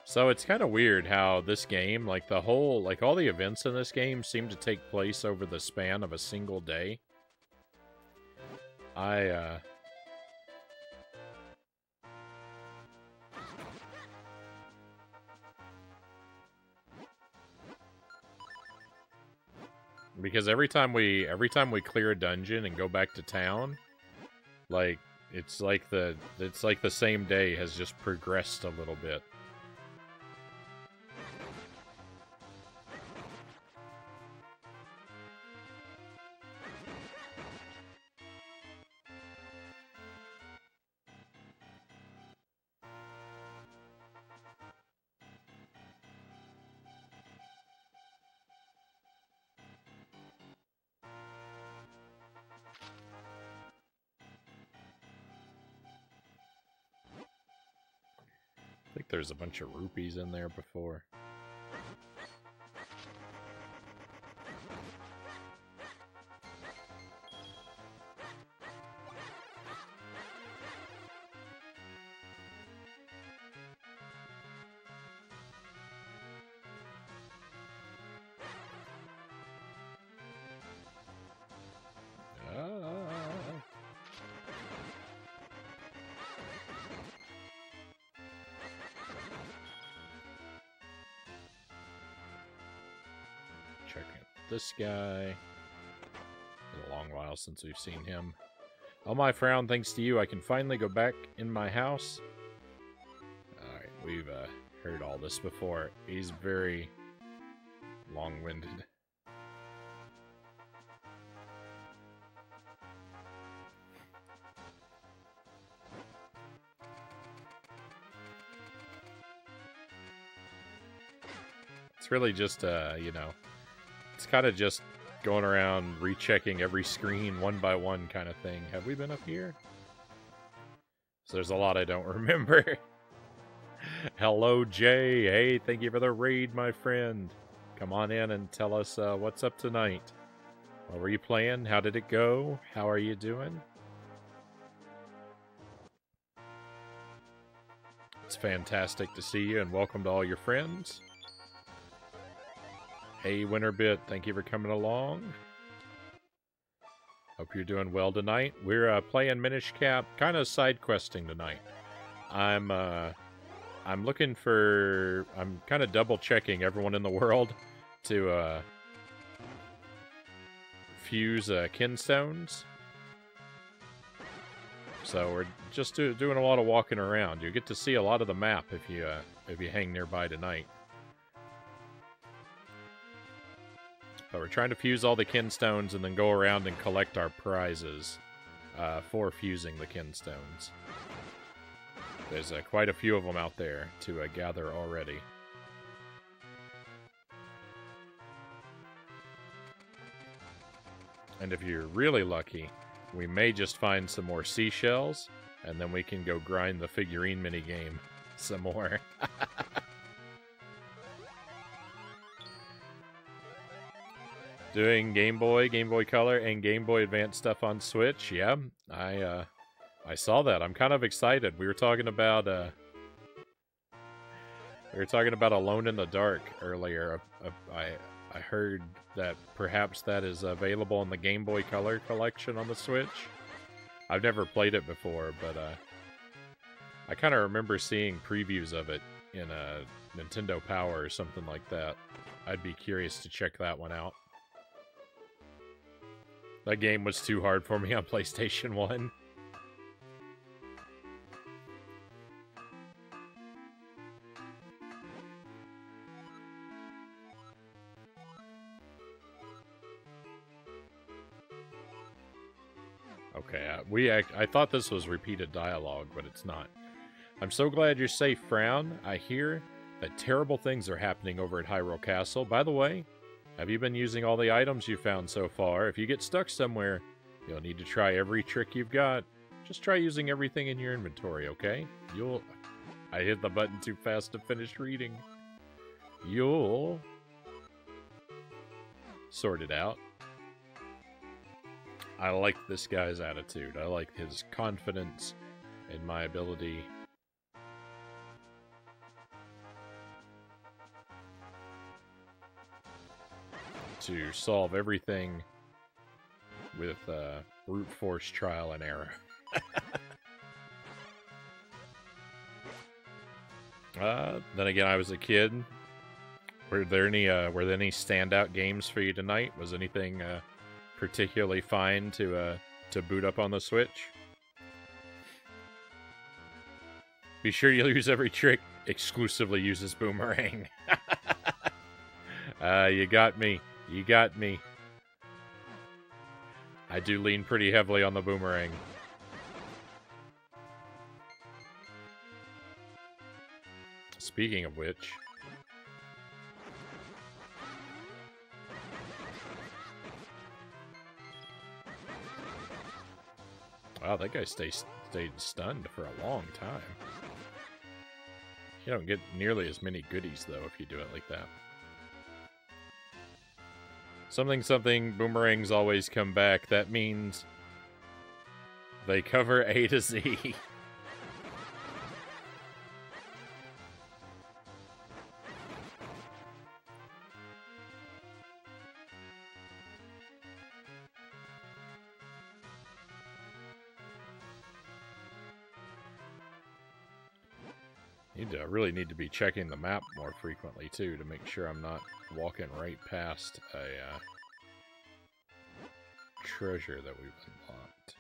So it's kind of weird how this game, like the whole, like all the events in this game seem to take place over the span of a single day. Because every time we clear a dungeon and go back to town, like it's like the same day has just progressed a little bit. I think there's a bunch of rupees in there before. this guy. Been a long while since we've seen him. Oh my Frown, thanks to you, I can finally go back in my house. Alright, we've heard all this before. He's very long-winded. It's really just, you know, it's kind of just going around rechecking every screen one by one kind of thing. Have we been up here? So there's a lot I don't remember. Hello, Jay. Hey, thank you for the raid, my friend. Come on in and tell us what's up tonight. What were you playing? How did it go? How are you doing? It's fantastic to see you, and welcome to all your friends. Hey, Winterbit, thank you for coming along. Hope you're doing well tonight. We're playing Minish Cap, kind of side questing tonight. I'm looking for... I'm kind of double checking everyone in the world to fuse kinstones. So we're just doing a lot of walking around. You get to see a lot of the map if you hang nearby tonight. But we're trying to fuse all the kinstones and then go around and collect our prizes for fusing the kinstones. There's quite a few of them out there to gather already. And if you're really lucky, we may just find some more seashells, and then we can go grind the figurine minigame some more. Doing Game Boy Color, and Game Boy Advance stuff on Switch. Yeah, I saw that. I'm kind of excited. We were talking about Alone in the Dark earlier. I heard that perhaps that is available in the Game Boy Color collection on the Switch. I've never played it before, but I kind of remember seeing previews of it in a Nintendo Power or something like that. I'd be curious to check that one out. That game was too hard for me on PlayStation 1. Okay, I thought this was repeated dialogue, but it's not. I'm so glad you're safe, Frown. I hear that terrible things are happening over at Hyrule Castle. By the way, have you been using all the items you found so far? If you get stuck somewhere, you'll need to try every trick you've got. Just try using everything in your inventory, okay? I hit the button too fast to finish reading. You'll sort it out. I like this guy's attitude. I like his confidence in my ability to solve everything with brute force trial and error. Then again, I was a kid. Were there any standout games for you tonight? Was anything particularly fine to boot up on the Switch? Be sure you use every trick. Exclusively uses boomerang. You got me. You got me. I do lean pretty heavily on the boomerang. Speaking of which... Wow, that guy stayed stunned for a long time. You don't get nearly as many goodies, though, if you do it like that. Something, something, boomerangs always come back. That means they cover A to Z. Really need to be checking the map more frequently, too, to make sure I'm not walking right past treasure that we've unlocked.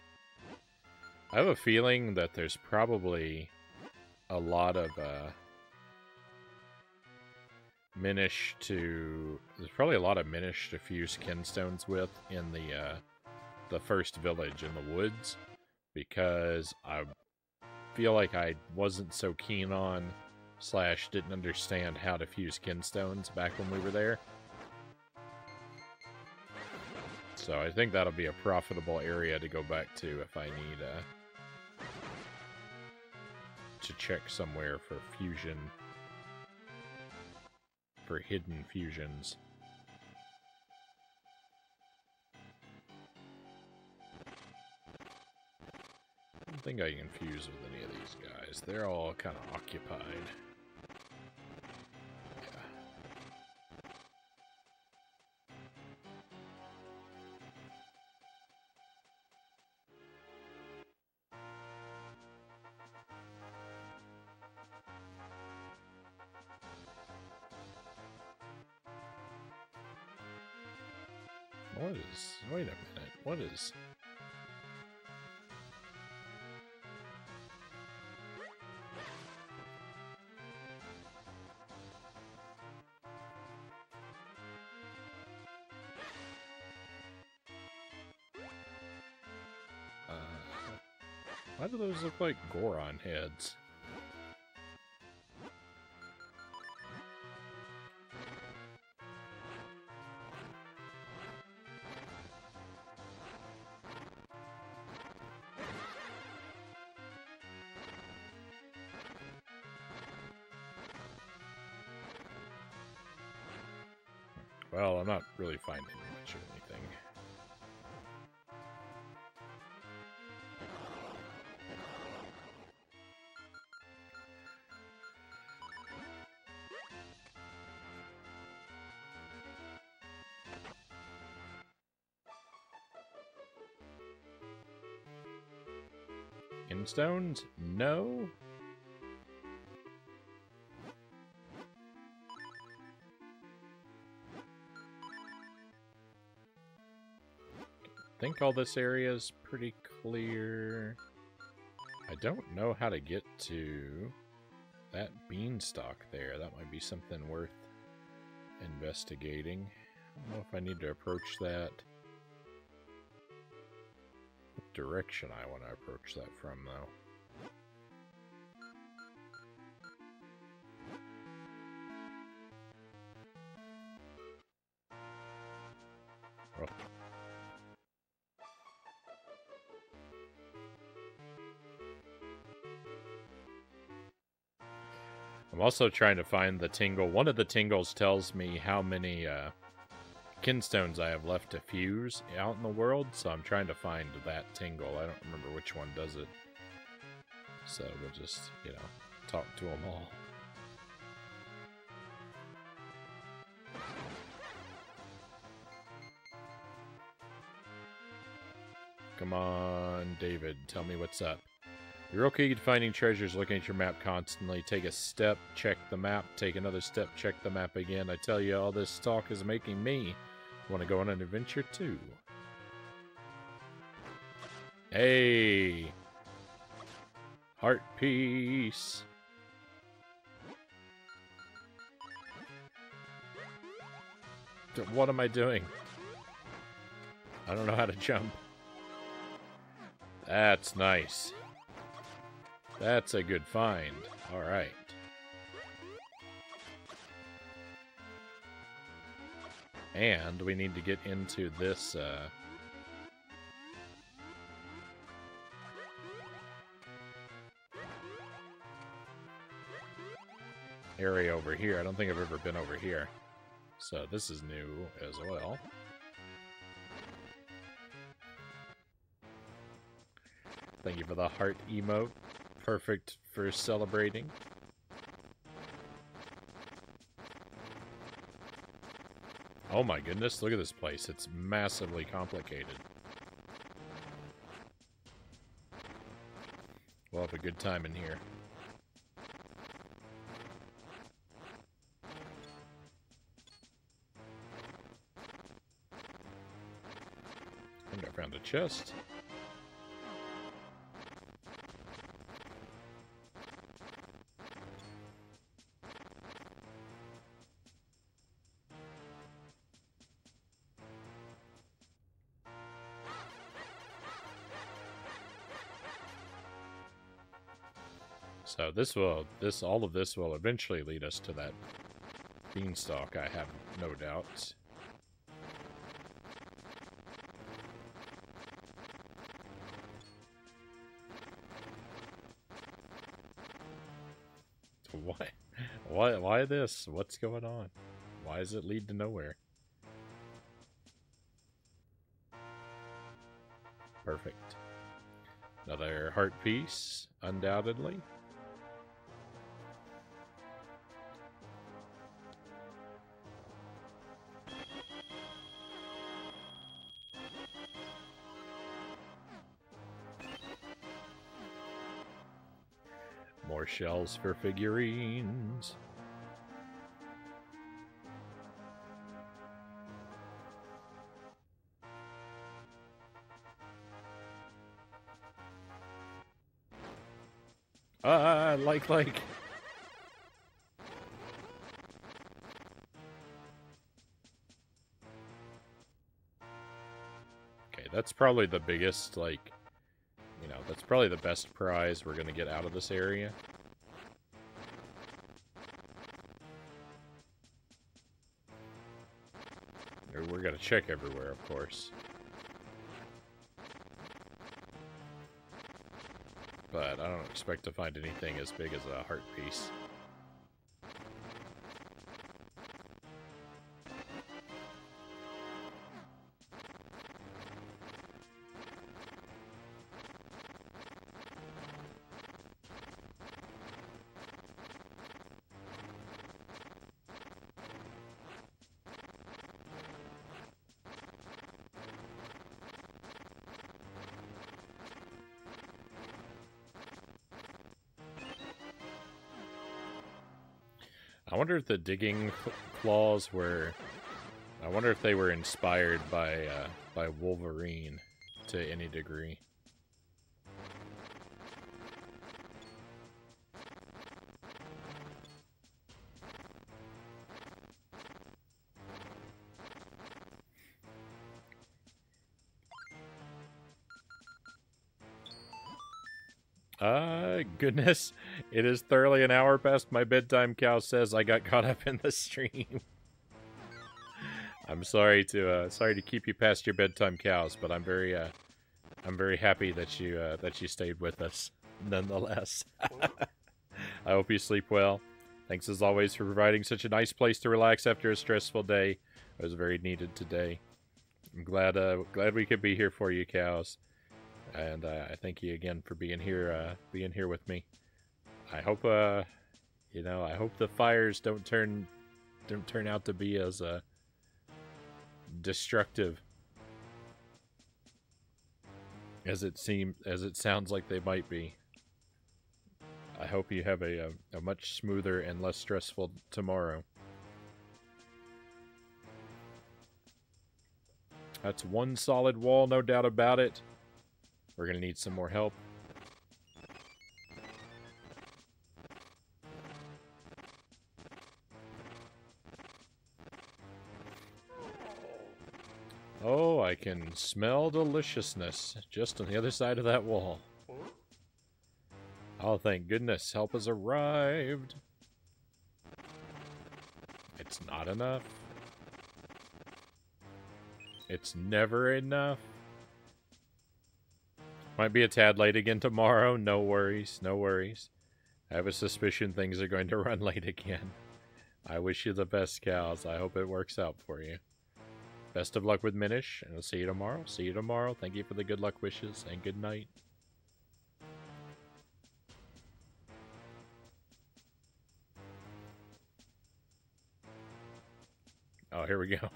I have a feeling that there's probably a lot of Minish to... There's probably a lot of Minish to fuse kinstones with in the first village in the woods, because I feel like I wasn't so keen on / didn't understand how to fuse kinstones back when we were there. So I think that'll be a profitable area to go back to if I need to check somewhere for fusion, for hidden fusions. I don't think I can fuse with any of these guys. They're all kind of occupied. Wait a minute, what is... Why do those look like Goron heads? Well, I'm not really finding much of anything. Instones? No? I think all this area is pretty clear. I don't know how to get to that beanstalk there. That might be something worth investigating. I don't know if I need to approach that. What direction I want to approach that from, though. Oh. I'm also trying to find the tingle. One of the tingles tells me how many kinstones I have left to fuse out in the world, so I'm trying to find that tingle. I don't remember which one does it. So we'll just, you know, talk to them all. Come on, David, tell me what's up. You're okay at finding treasures, looking at your map constantly. Take a step, check the map. Take another step, check the map again. I tell you, all this talk is making me want to go on an adventure too. Hey! Heart piece! What am I doing? I don't know how to jump. That's nice. That's a good find. Alright. And we need to get into this, area over here. I don't think I've ever been over here. So this is new as well. Thank you for the heart emote. Perfect for celebrating. Oh my goodness, look at this place. It's massively complicated. We'll have a good time in here. I think I've Found a chest. So all of this will eventually lead us to that beanstalk, I have no doubt. Why this? What's going on? Why does it lead to nowhere? Perfect. Another heart piece, undoubtedly. More shells for figurines. Like. Okay, that's probably the biggest, like, you know, that's probably the best prize we're gonna get out of this area. We're gonna check everywhere, of course. But I don't expect to find anything as big as a heart piece. I wonder if the digging claws were... I wonder if they were inspired by Wolverine to any degree. Goodness. It is thoroughly an hour past my bedtime. Cow says I got caught up in the stream. I'm sorry to keep you past your bedtime, Cows, but I'm very happy that you stayed with us nonetheless. I hope you sleep well. Thanks as always for providing such a nice place to relax after a stressful day. It was very needed today. I'm glad we could be here for you, Cows. And I thank you again for being here with me. I hope you know, I hope the fires don't turn out to be as destructive as it sounds like they might be. I hope you have a much smoother and less stressful tomorrow. That's one solid wall, no doubt about it. We're gonna need some more help. Oh, I can smell deliciousness just on the other side of that wall. Oh, thank goodness, help has arrived. It's not enough. It's never enough. Might be a tad late again tomorrow. No worries, no worries. I have a suspicion things are going to run late again. I wish you the best, Cows. I hope it works out for you. Best of luck with Minish, and I'll see you tomorrow. See you tomorrow. Thank you for the good luck wishes, and good night. Oh, here we go.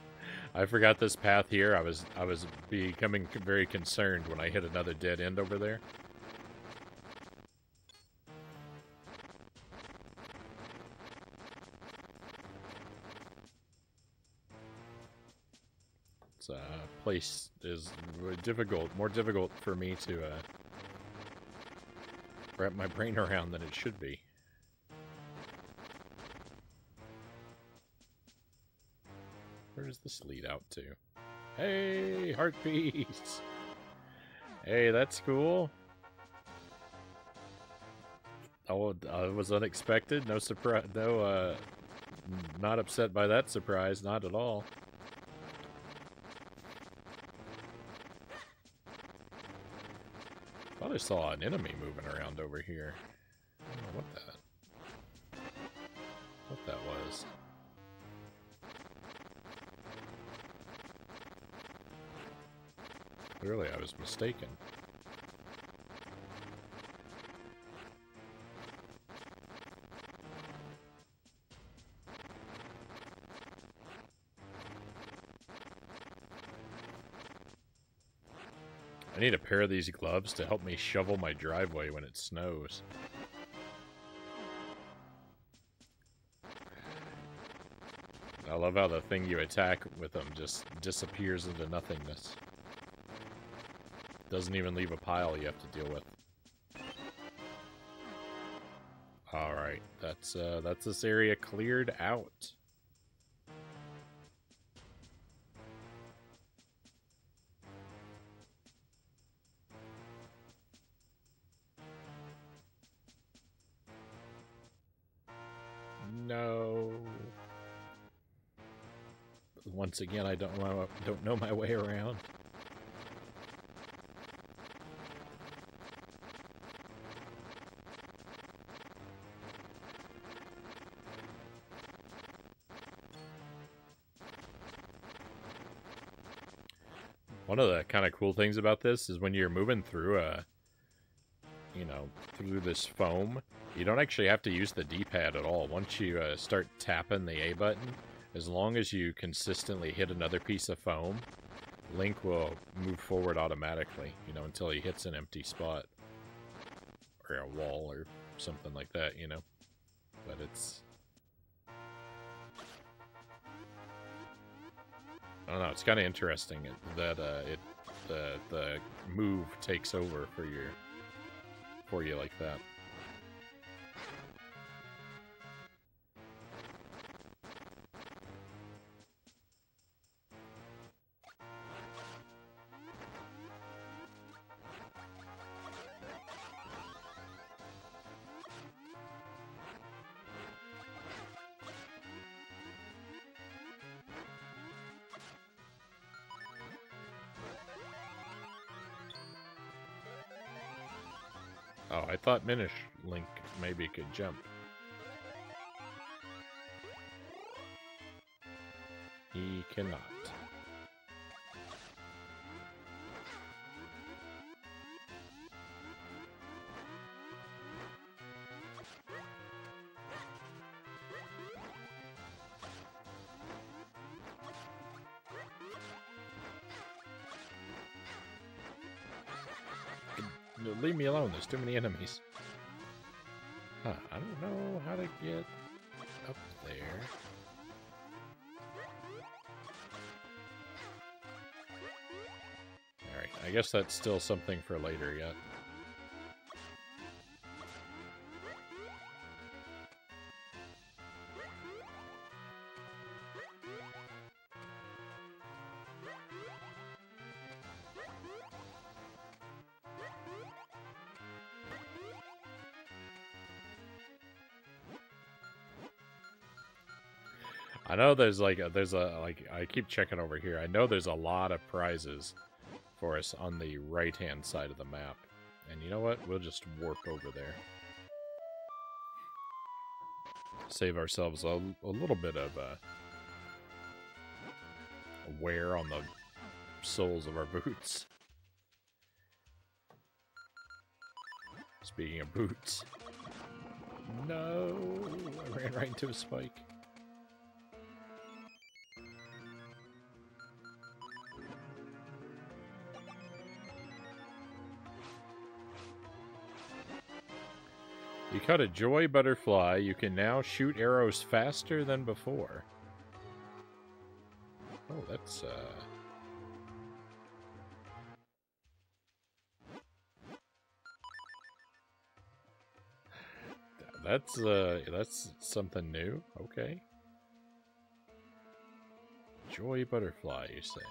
I forgot this path here. I was becoming very concerned when I hit another dead end over there. This place is difficult, more difficult for me to wrap my brain around than it should be. Where does this lead out to? Hey, heart piece! Hey, that's cool. Oh, it was unexpected. No surprise. No, not upset by that surprise. Not at all. Thought I saw an enemy moving around over here. I don't know what that was. Clearly, I was mistaken. I need a pair of these gloves to help me shovel my driveway when it snows. I love how the thing you attack with them just disappears into nothingness. Doesn't even leave a pile you have to deal with. Alright, that's this area cleared out. No. Once again, I don't know my way around. One of the kind of cool things about this is when you're moving through through this foam, you don't actually have to use the D-pad at all. Once you start tapping the A button, as long as you consistently hit another piece of foam, Link will move forward automatically, until he hits an empty spot. Or a wall or something like that, But it's... I don't know, it's kind of interesting that the move takes over for you like that. Oh, I thought Minish Link maybe could jump. He cannot. Leave me alone, there's too many enemies. Huh, I don't know how to get up there. Alright, I guess that's still something for later yet. I know there's I keep checking over here. I know there's a lot of prizes for us on the right-hand side of the map. And you know what? We'll just warp over there. Save ourselves a little bit of wear on the soles of our boots. Speaking of boots. No! I ran right into a spike. You caught a joy butterfly. You can now shoot arrows faster than before. Oh, that's That's something new. Okay. Joy butterfly, you say?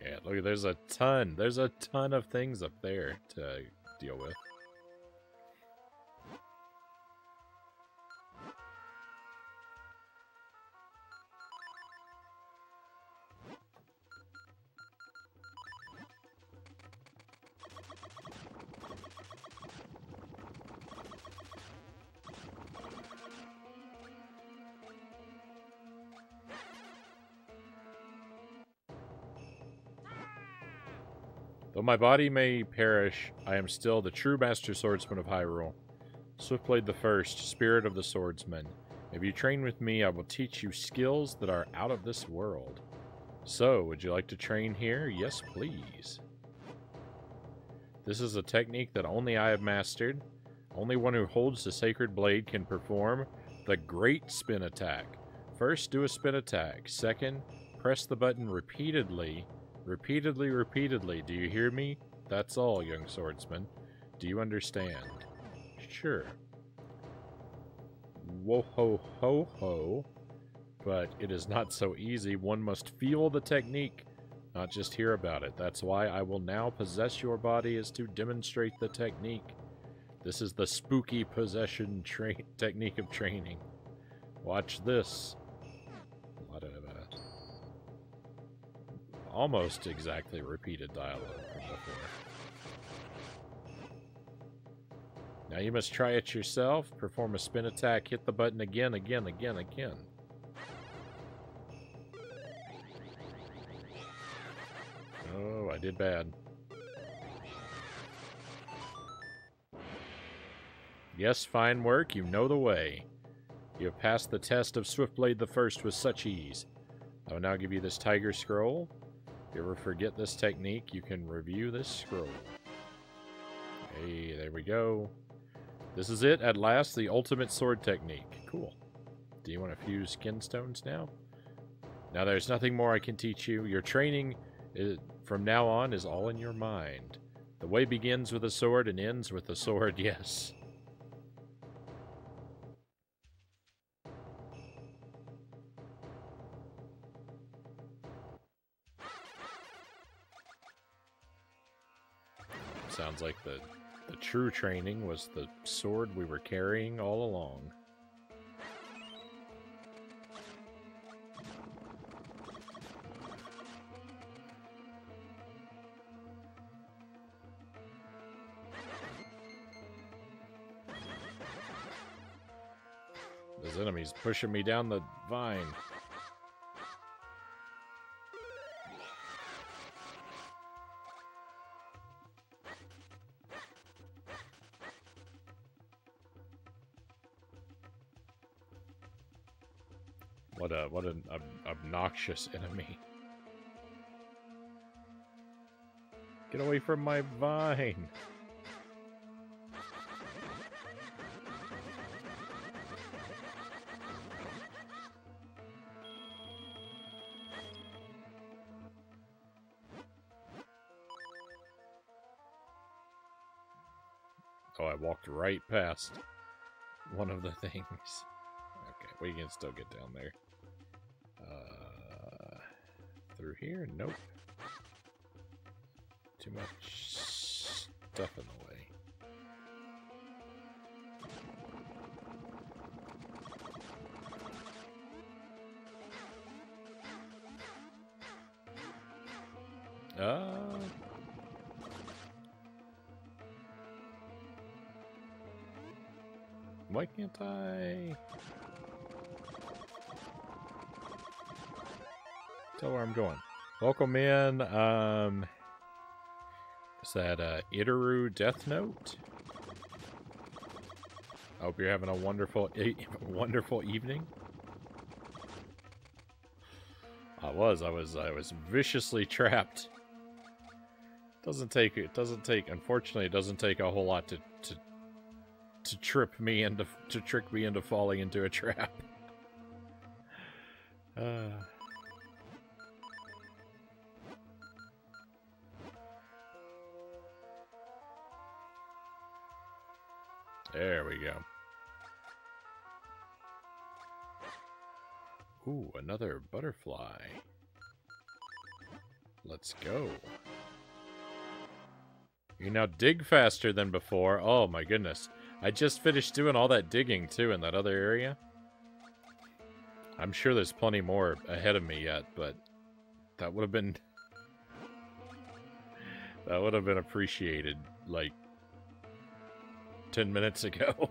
Yeah, look, there's a ton of things up there to deal with. Though my body may perish, I am still the true Master Swordsman of Hyrule. Swiftblade the First, Spirit of the Swordsman. If you train with me, I will teach you skills that are out of this world. So, would you like to train here? Yes, please. This is a technique that only I have mastered. Only one who holds the sacred blade can perform the Great Spin Attack. First, do a spin attack. Second, press the button repeatedly. Repeatedly. Do you hear me? That's all, young swordsman. Do you understand? Sure. Whoa ho ho ho. But it is not so easy. One must feel the technique, not just hear about it. That's why I will now possess your body, is to demonstrate the technique. This is the spooky possession technique of training. Watch this. A lot of almost exactly repeated dialogue from before. Now you must try it yourself. Perform a spin attack. Hit the button again. Oh, I did bad. Yes, fine work. You know the way. You have passed the test of Swiftblade the First with such ease. I will now give you this Tiger Scroll. If you ever forget this technique, you can review this scroll. Hey, there we go. This is it, at last, the ultimate sword technique. Cool. Do you want to fuse skin stones now? Now there's nothing more I can teach you. Your training from now on is all in your mind. The way begins with a sword and ends with a sword, yes. Sounds like the true training was the sword we were carrying all along. Those enemies pushing me down the vine. What an obnoxious enemy. Get away from my vine. Oh, I walked right past one of the things. Okay, we can still get down there. Through here? Nope. Too much stuff in the way. Why can't I tell where I'm going? Welcome in. Is that Itaru Death Note? I hope you're having a wonderful evening. I was viciously trapped. Unfortunately, it doesn't take a whole lot to trick me into falling into a trap. There we go. Ooh, another butterfly. Let's go. You now dig faster than before. Oh my goodness. I just finished doing all that digging too in that other area. I'm sure there's plenty more ahead of me yet, but that would have been appreciated like 10 minutes ago.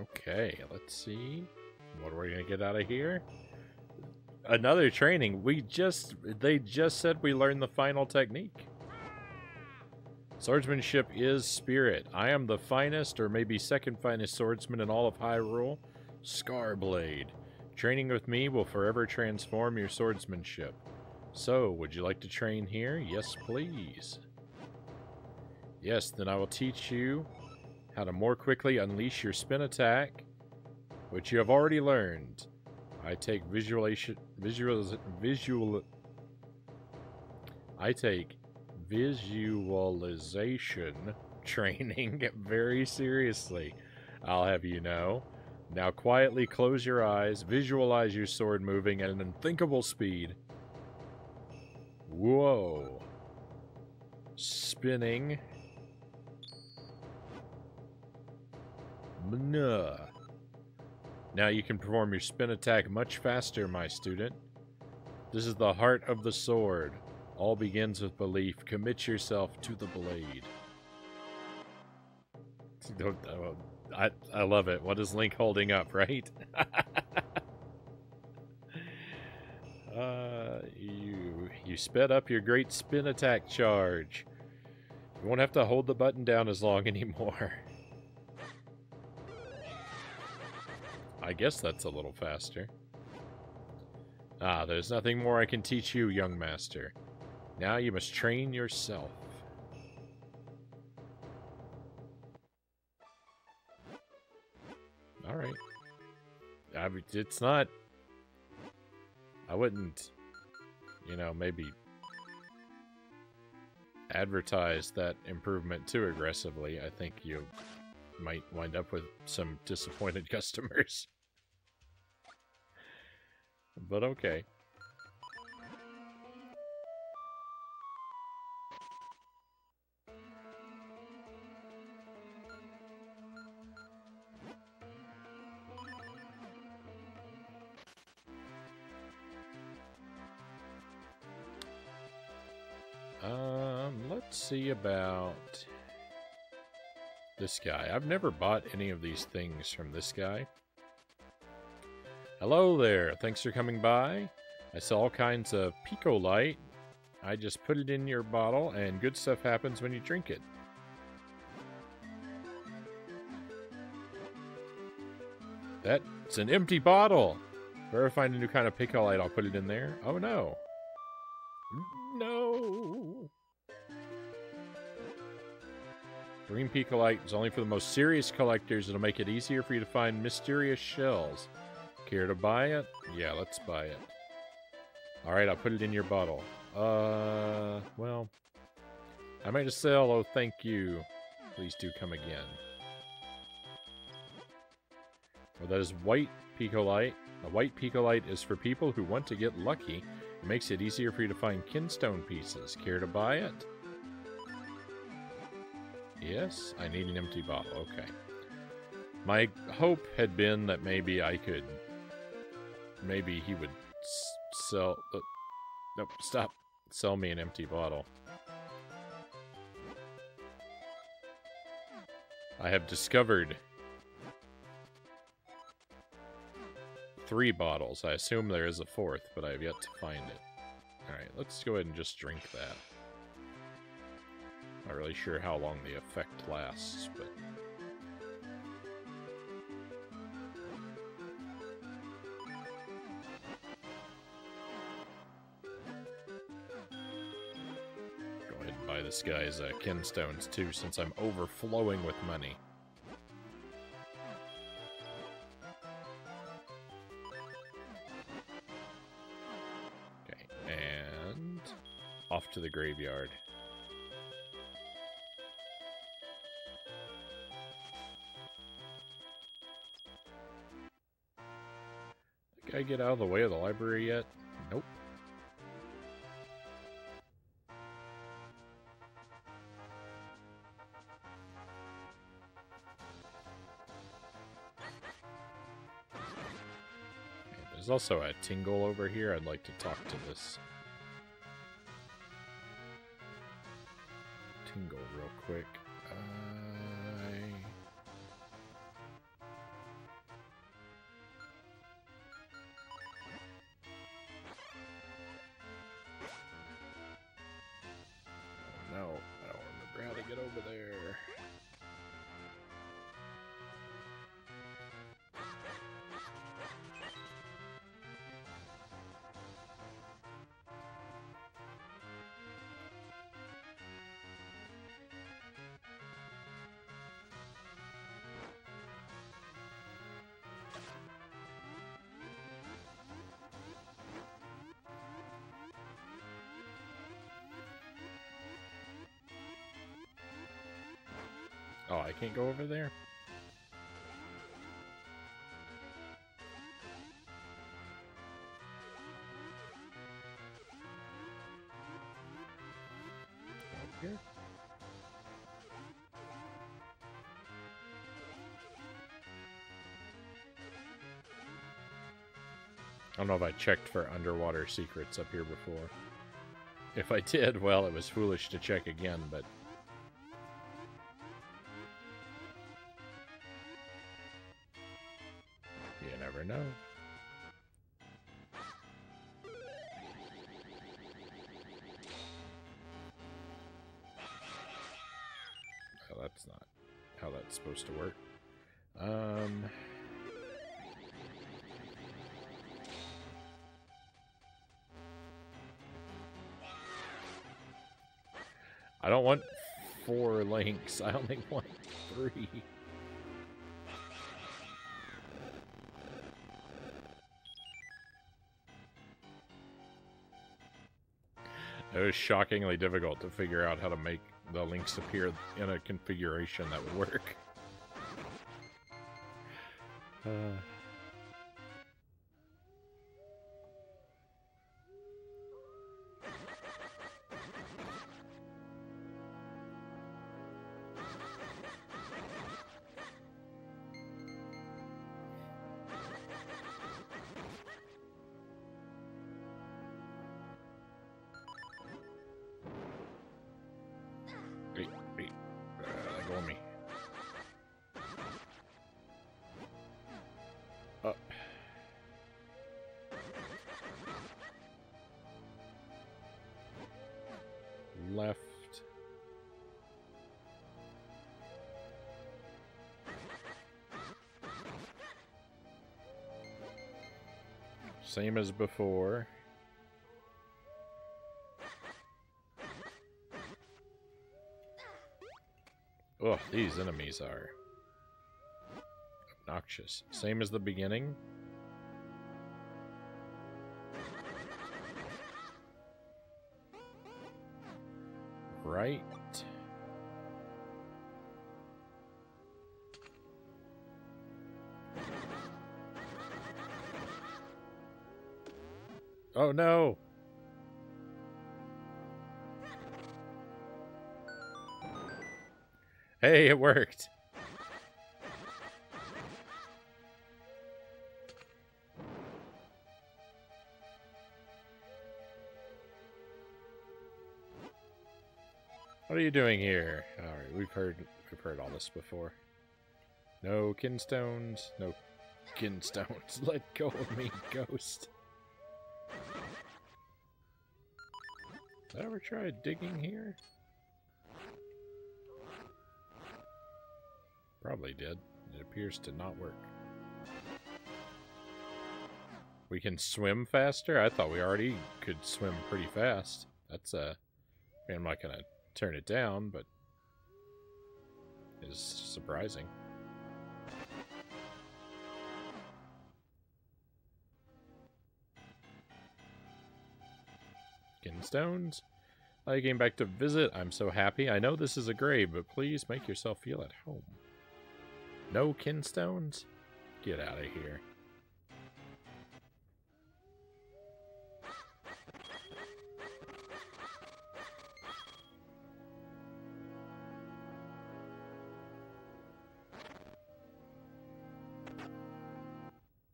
Okay, let's see. What are we gonna get out of here? Another training. They just said we learned the final technique. Swordsmanship is spirit. I am the finest, or maybe second finest swordsman in all of Hyrule. Scarblade. Training with me will forever transform your swordsmanship. So, would you like to train here? Yes, please. Yes, then I will teach you how to more quickly unleash your spin attack, which you have already learned. I take visualization training very seriously, I'll have you know. Now quietly close your eyes, visualize your sword moving at an unthinkable speed. Whoa. Spinning. Nah. Now you can perform your spin attack much faster, my student. This is the heart of the sword. All begins with belief. Commit yourself to the blade. I love it. What is Link holding up, right? You sped up your great spin attack charge. You won't have to hold the button down as long anymore. I guess that's a little faster. Ah, there's nothing more I can teach you, young master. Now you must train yourself. Alright. I mean, it's not... I wouldn't, you know, maybe advertise that improvement too aggressively. I think you might wind up with some disappointed customers. But okay. Let's see about this guy. I've never bought any of these things from this guy. Hello there. Thanks for coming by. I sell all kinds of Pico Light. I just put it in your bottle, and good stuff happens when you drink it. That's an empty bottle. If I ever find a new kind of Pico Light, I'll put it in there. Oh, no. No. Green Picolite is only for the most serious collectors. It'll make it easier for you to find mysterious shells. Care to buy it? Yeah, let's buy it. Alright, I'll put it in your bottle. Well, I might just sell. Oh, thank you. Please do come again. Well, that is white Picolite. A white Picolite is for people who want to get lucky. It makes it easier for you to find kinstone pieces. Care to buy it? Yes, I need an empty bottle. Okay. My hope had been that maybe I could... Maybe he would sell... nope, stop. Sell me an empty bottle. I have discovered 3 bottles. I assume there is a 4th, but I have yet to find it. Alright, let's go ahead and just drink that. Not really sure how long the effect lasts, but... Go ahead and buy this guy's kinstones too, since I'm overflowing with money. Okay, and... off to the graveyard. Did I get out of the way of the library yet? Nope. Okay, there's also a tingle over here. I'd like to talk to this tingle real quick. No, I don't remember how to get over there. Oh, I can't go over there? Up here? I don't know if I checked for underwater secrets up here before. If I did, well, it was foolish to check again, but... you never know. Well, that's not how that's supposed to work. I don't want 4 links. I only want 3. It was shockingly difficult to figure out how to make the links appear in a configuration that would work. Go on me. Up. Left. Same as before. Ugh, these enemies are obnoxious. Same as the beginning. Right. Oh no! Hey, it worked! What are you doing here? Alright, we've heard all this before. No kinstones, no kinstones. Let go of me, ghost. Did I ever try digging here? Probably did. It appears to not work. We can swim faster? I thought we already could swim pretty fast. That's, I mean, I'm not gonna turn it down, but it's surprising. Stones. I came back to visit. I'm so happy. I know this is a grave, but please make yourself feel at home. No kinstones? Get out of here.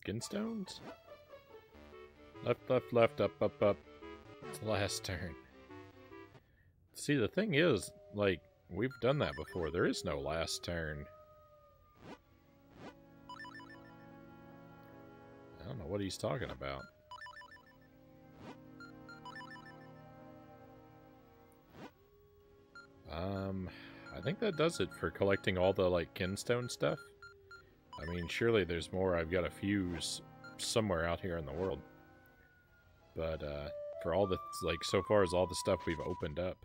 Kinstones? Left, left, left, up, up, up. It's the last turn. See, the thing is, like, we've done that before. There is no last turn. I don't know what he's talking about. I think that does it for collecting all the, like, kinstone stuff. I mean, surely there's more I've got to fuse somewhere out here in the world. But, for all the, like, so far as all the stuff we've opened up.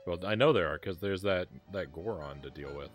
Well, I know there are, because there's that Goron to deal with.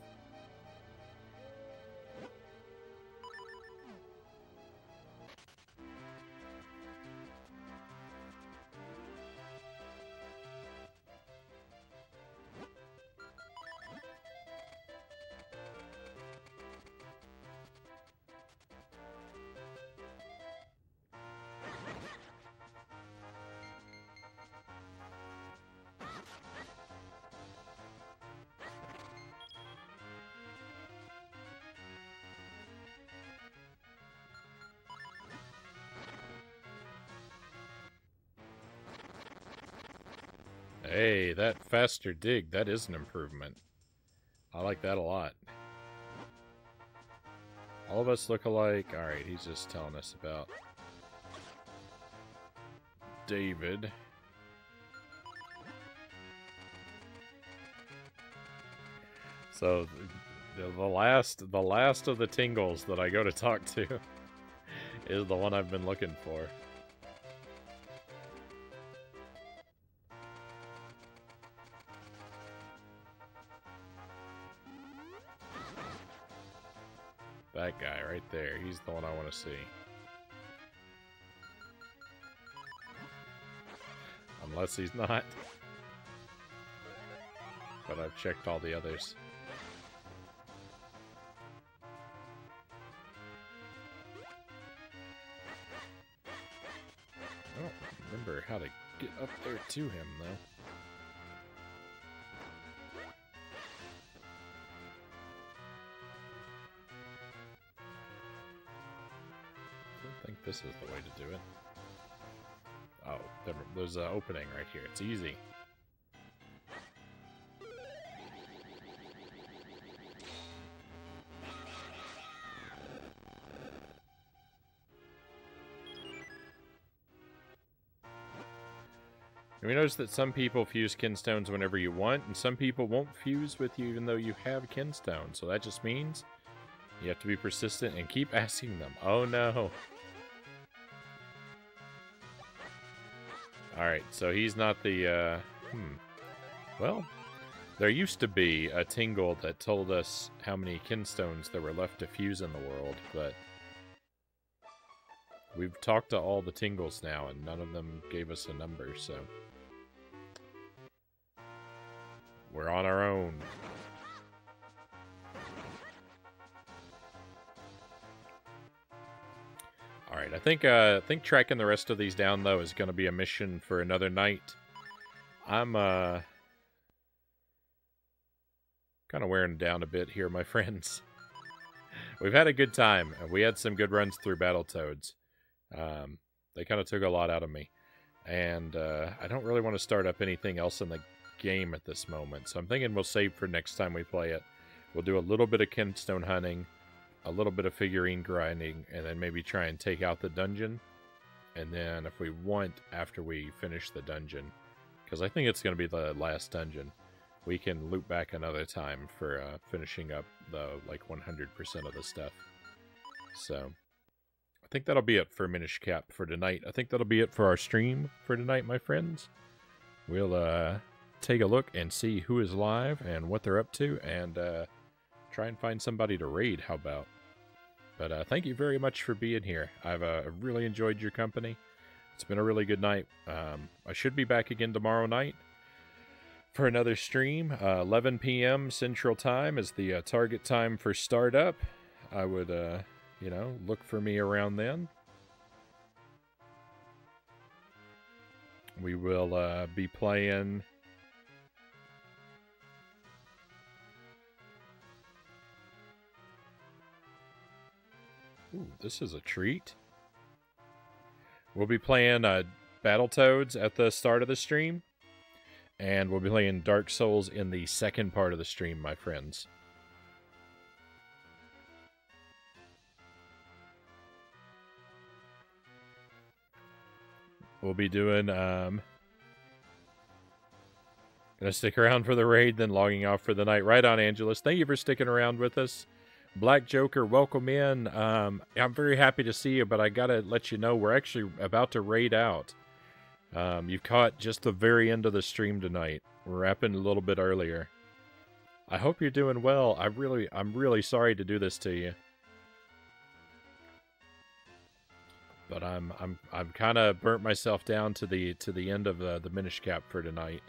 Hey, that faster dig, that is an improvement. I like that a lot. All of us look alike. Alright, he's just telling us about David. So, the last of the tingles that I go to talk to is the one I've been looking for. That guy right there, he's the one I want to see. Unless he's not. But I've checked all the others. I don't remember how to get up there to him, though. I think this is the way to do it. Oh, there's an opening right here. It's easy. And we notice that some people fuse kinstones whenever you want, and some people won't fuse with you even though you have kinstones. So that just means you have to be persistent and keep asking them. Oh no. Alright, so he's not the, Well, there used to be a tingle that told us how many kinstones there were left to fuse in the world, but we've talked to all the tingles now, and none of them gave us a number, so we're on our own. Alright, I think tracking the rest of these down, though, is going to be a mission for another night. I'm, kind of wearing down a bit here, my friends. We've had a good time. We had some good runs through Battletoads. They kind of took a lot out of me. And, I don't really want to start up anything else in the game at this moment. So I'm thinking we'll save for next time we play it. We'll do a little bit of kinstone hunting, a little bit of figurine grinding, and then maybe try and take out the dungeon. And then if we want, after we finish the dungeon, because I think it's going to be the last dungeon. We can loop back another time for finishing up the like 100% of the stuff. So I think that'll be it for Minish Cap for tonight. I think that'll be it for our stream for tonight, my friends. We'll take a look and see who is live and what they're up to, and try and find somebody to raid. How about? But thank you very much for being here. I've really enjoyed your company. It's been a really good night. I should be back again tomorrow night for another stream. 11 p.m. Central Time is the target time for startup. I would, you know, look for me around then. We will be playing... Ooh, this is a treat. We'll be playing Battletoads at the start of the stream. And we'll be playing Dark Souls in the second part of the stream, my friends. We'll be doing... Gonna stick around for the raid, then logging off for the night. Right on, Angelus. Thank you for sticking around with us. Black Joker, welcome in. I'm very happy to see you, but I gotta let you know we're actually about to raid out. You've caught just the very end of the stream tonight. We're wrapping a little bit earlier. I hope you're doing well. I'm really sorry to do this to you. But I'm kind of burnt myself down to the end of the Minish Cap for tonight.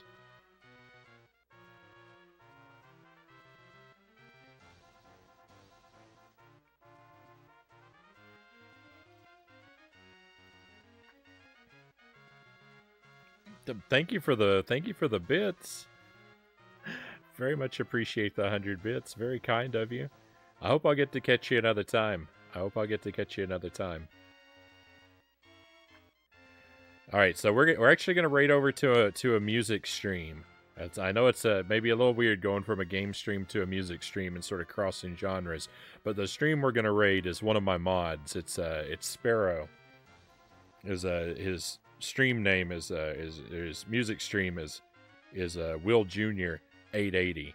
Thank you for the bits. Very much appreciate the 100 bits. Very kind of you. I hope I'll get to catch you another time. All right, so we're actually gonna raid over to a music stream. I know it's maybe a little weird going from a game stream to a music stream and sort of crossing genres, but the stream we're gonna raid is one of my mods. It's Sparrow. His stream name is his music stream is Will Jr. 880.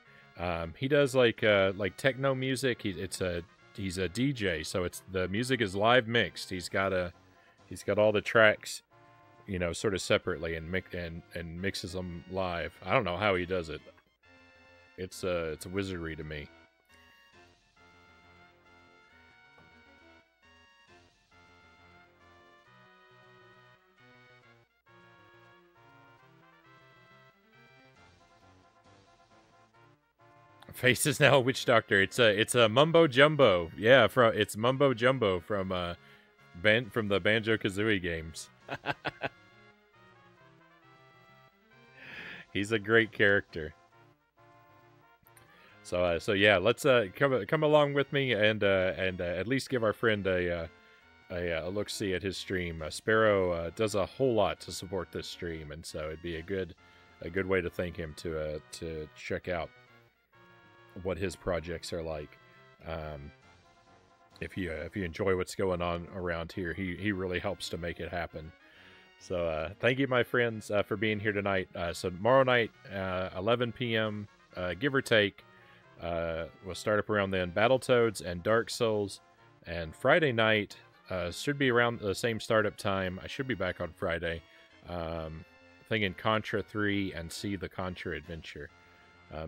He does like techno music. He's a DJ, so the music is live mixed. He's got all the tracks, you know, sort of separately and mixes them live. I don't know how he does it. It's wizardry to me. Face is now a witch doctor. It's a mumbo jumbo. Yeah, it's mumbo jumbo from the Banjo-Kazooie games. He's a great character. So yeah, let's come along with me and at least give our friend a look-see at his stream. Sparrow does a whole lot to support this stream, and so it'd be a good way to thank him to check out what his projects are like. If you enjoy what's going on around here, he really helps to make it happen. So thank you, my friends, for being here tonight. So tomorrow night, 11 p.m., give or take, we'll start up around then, Battletoads and Dark Souls. And Friday night should be around the same startup time. I should be back on Friday, thinking Contra 3 and See the Contra Adventure.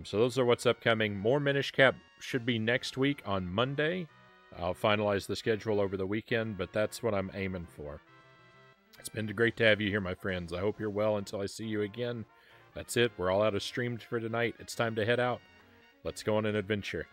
So those are what's upcoming. More Minish Cap should be next week on Monday. I'll finalize the schedule over the weekend, but that's what I'm aiming for. It's been great to have you here, my friends. I hope you're well until I see you again. That's it. We're all out of streams for tonight. It's time to head out. Let's go on an adventure.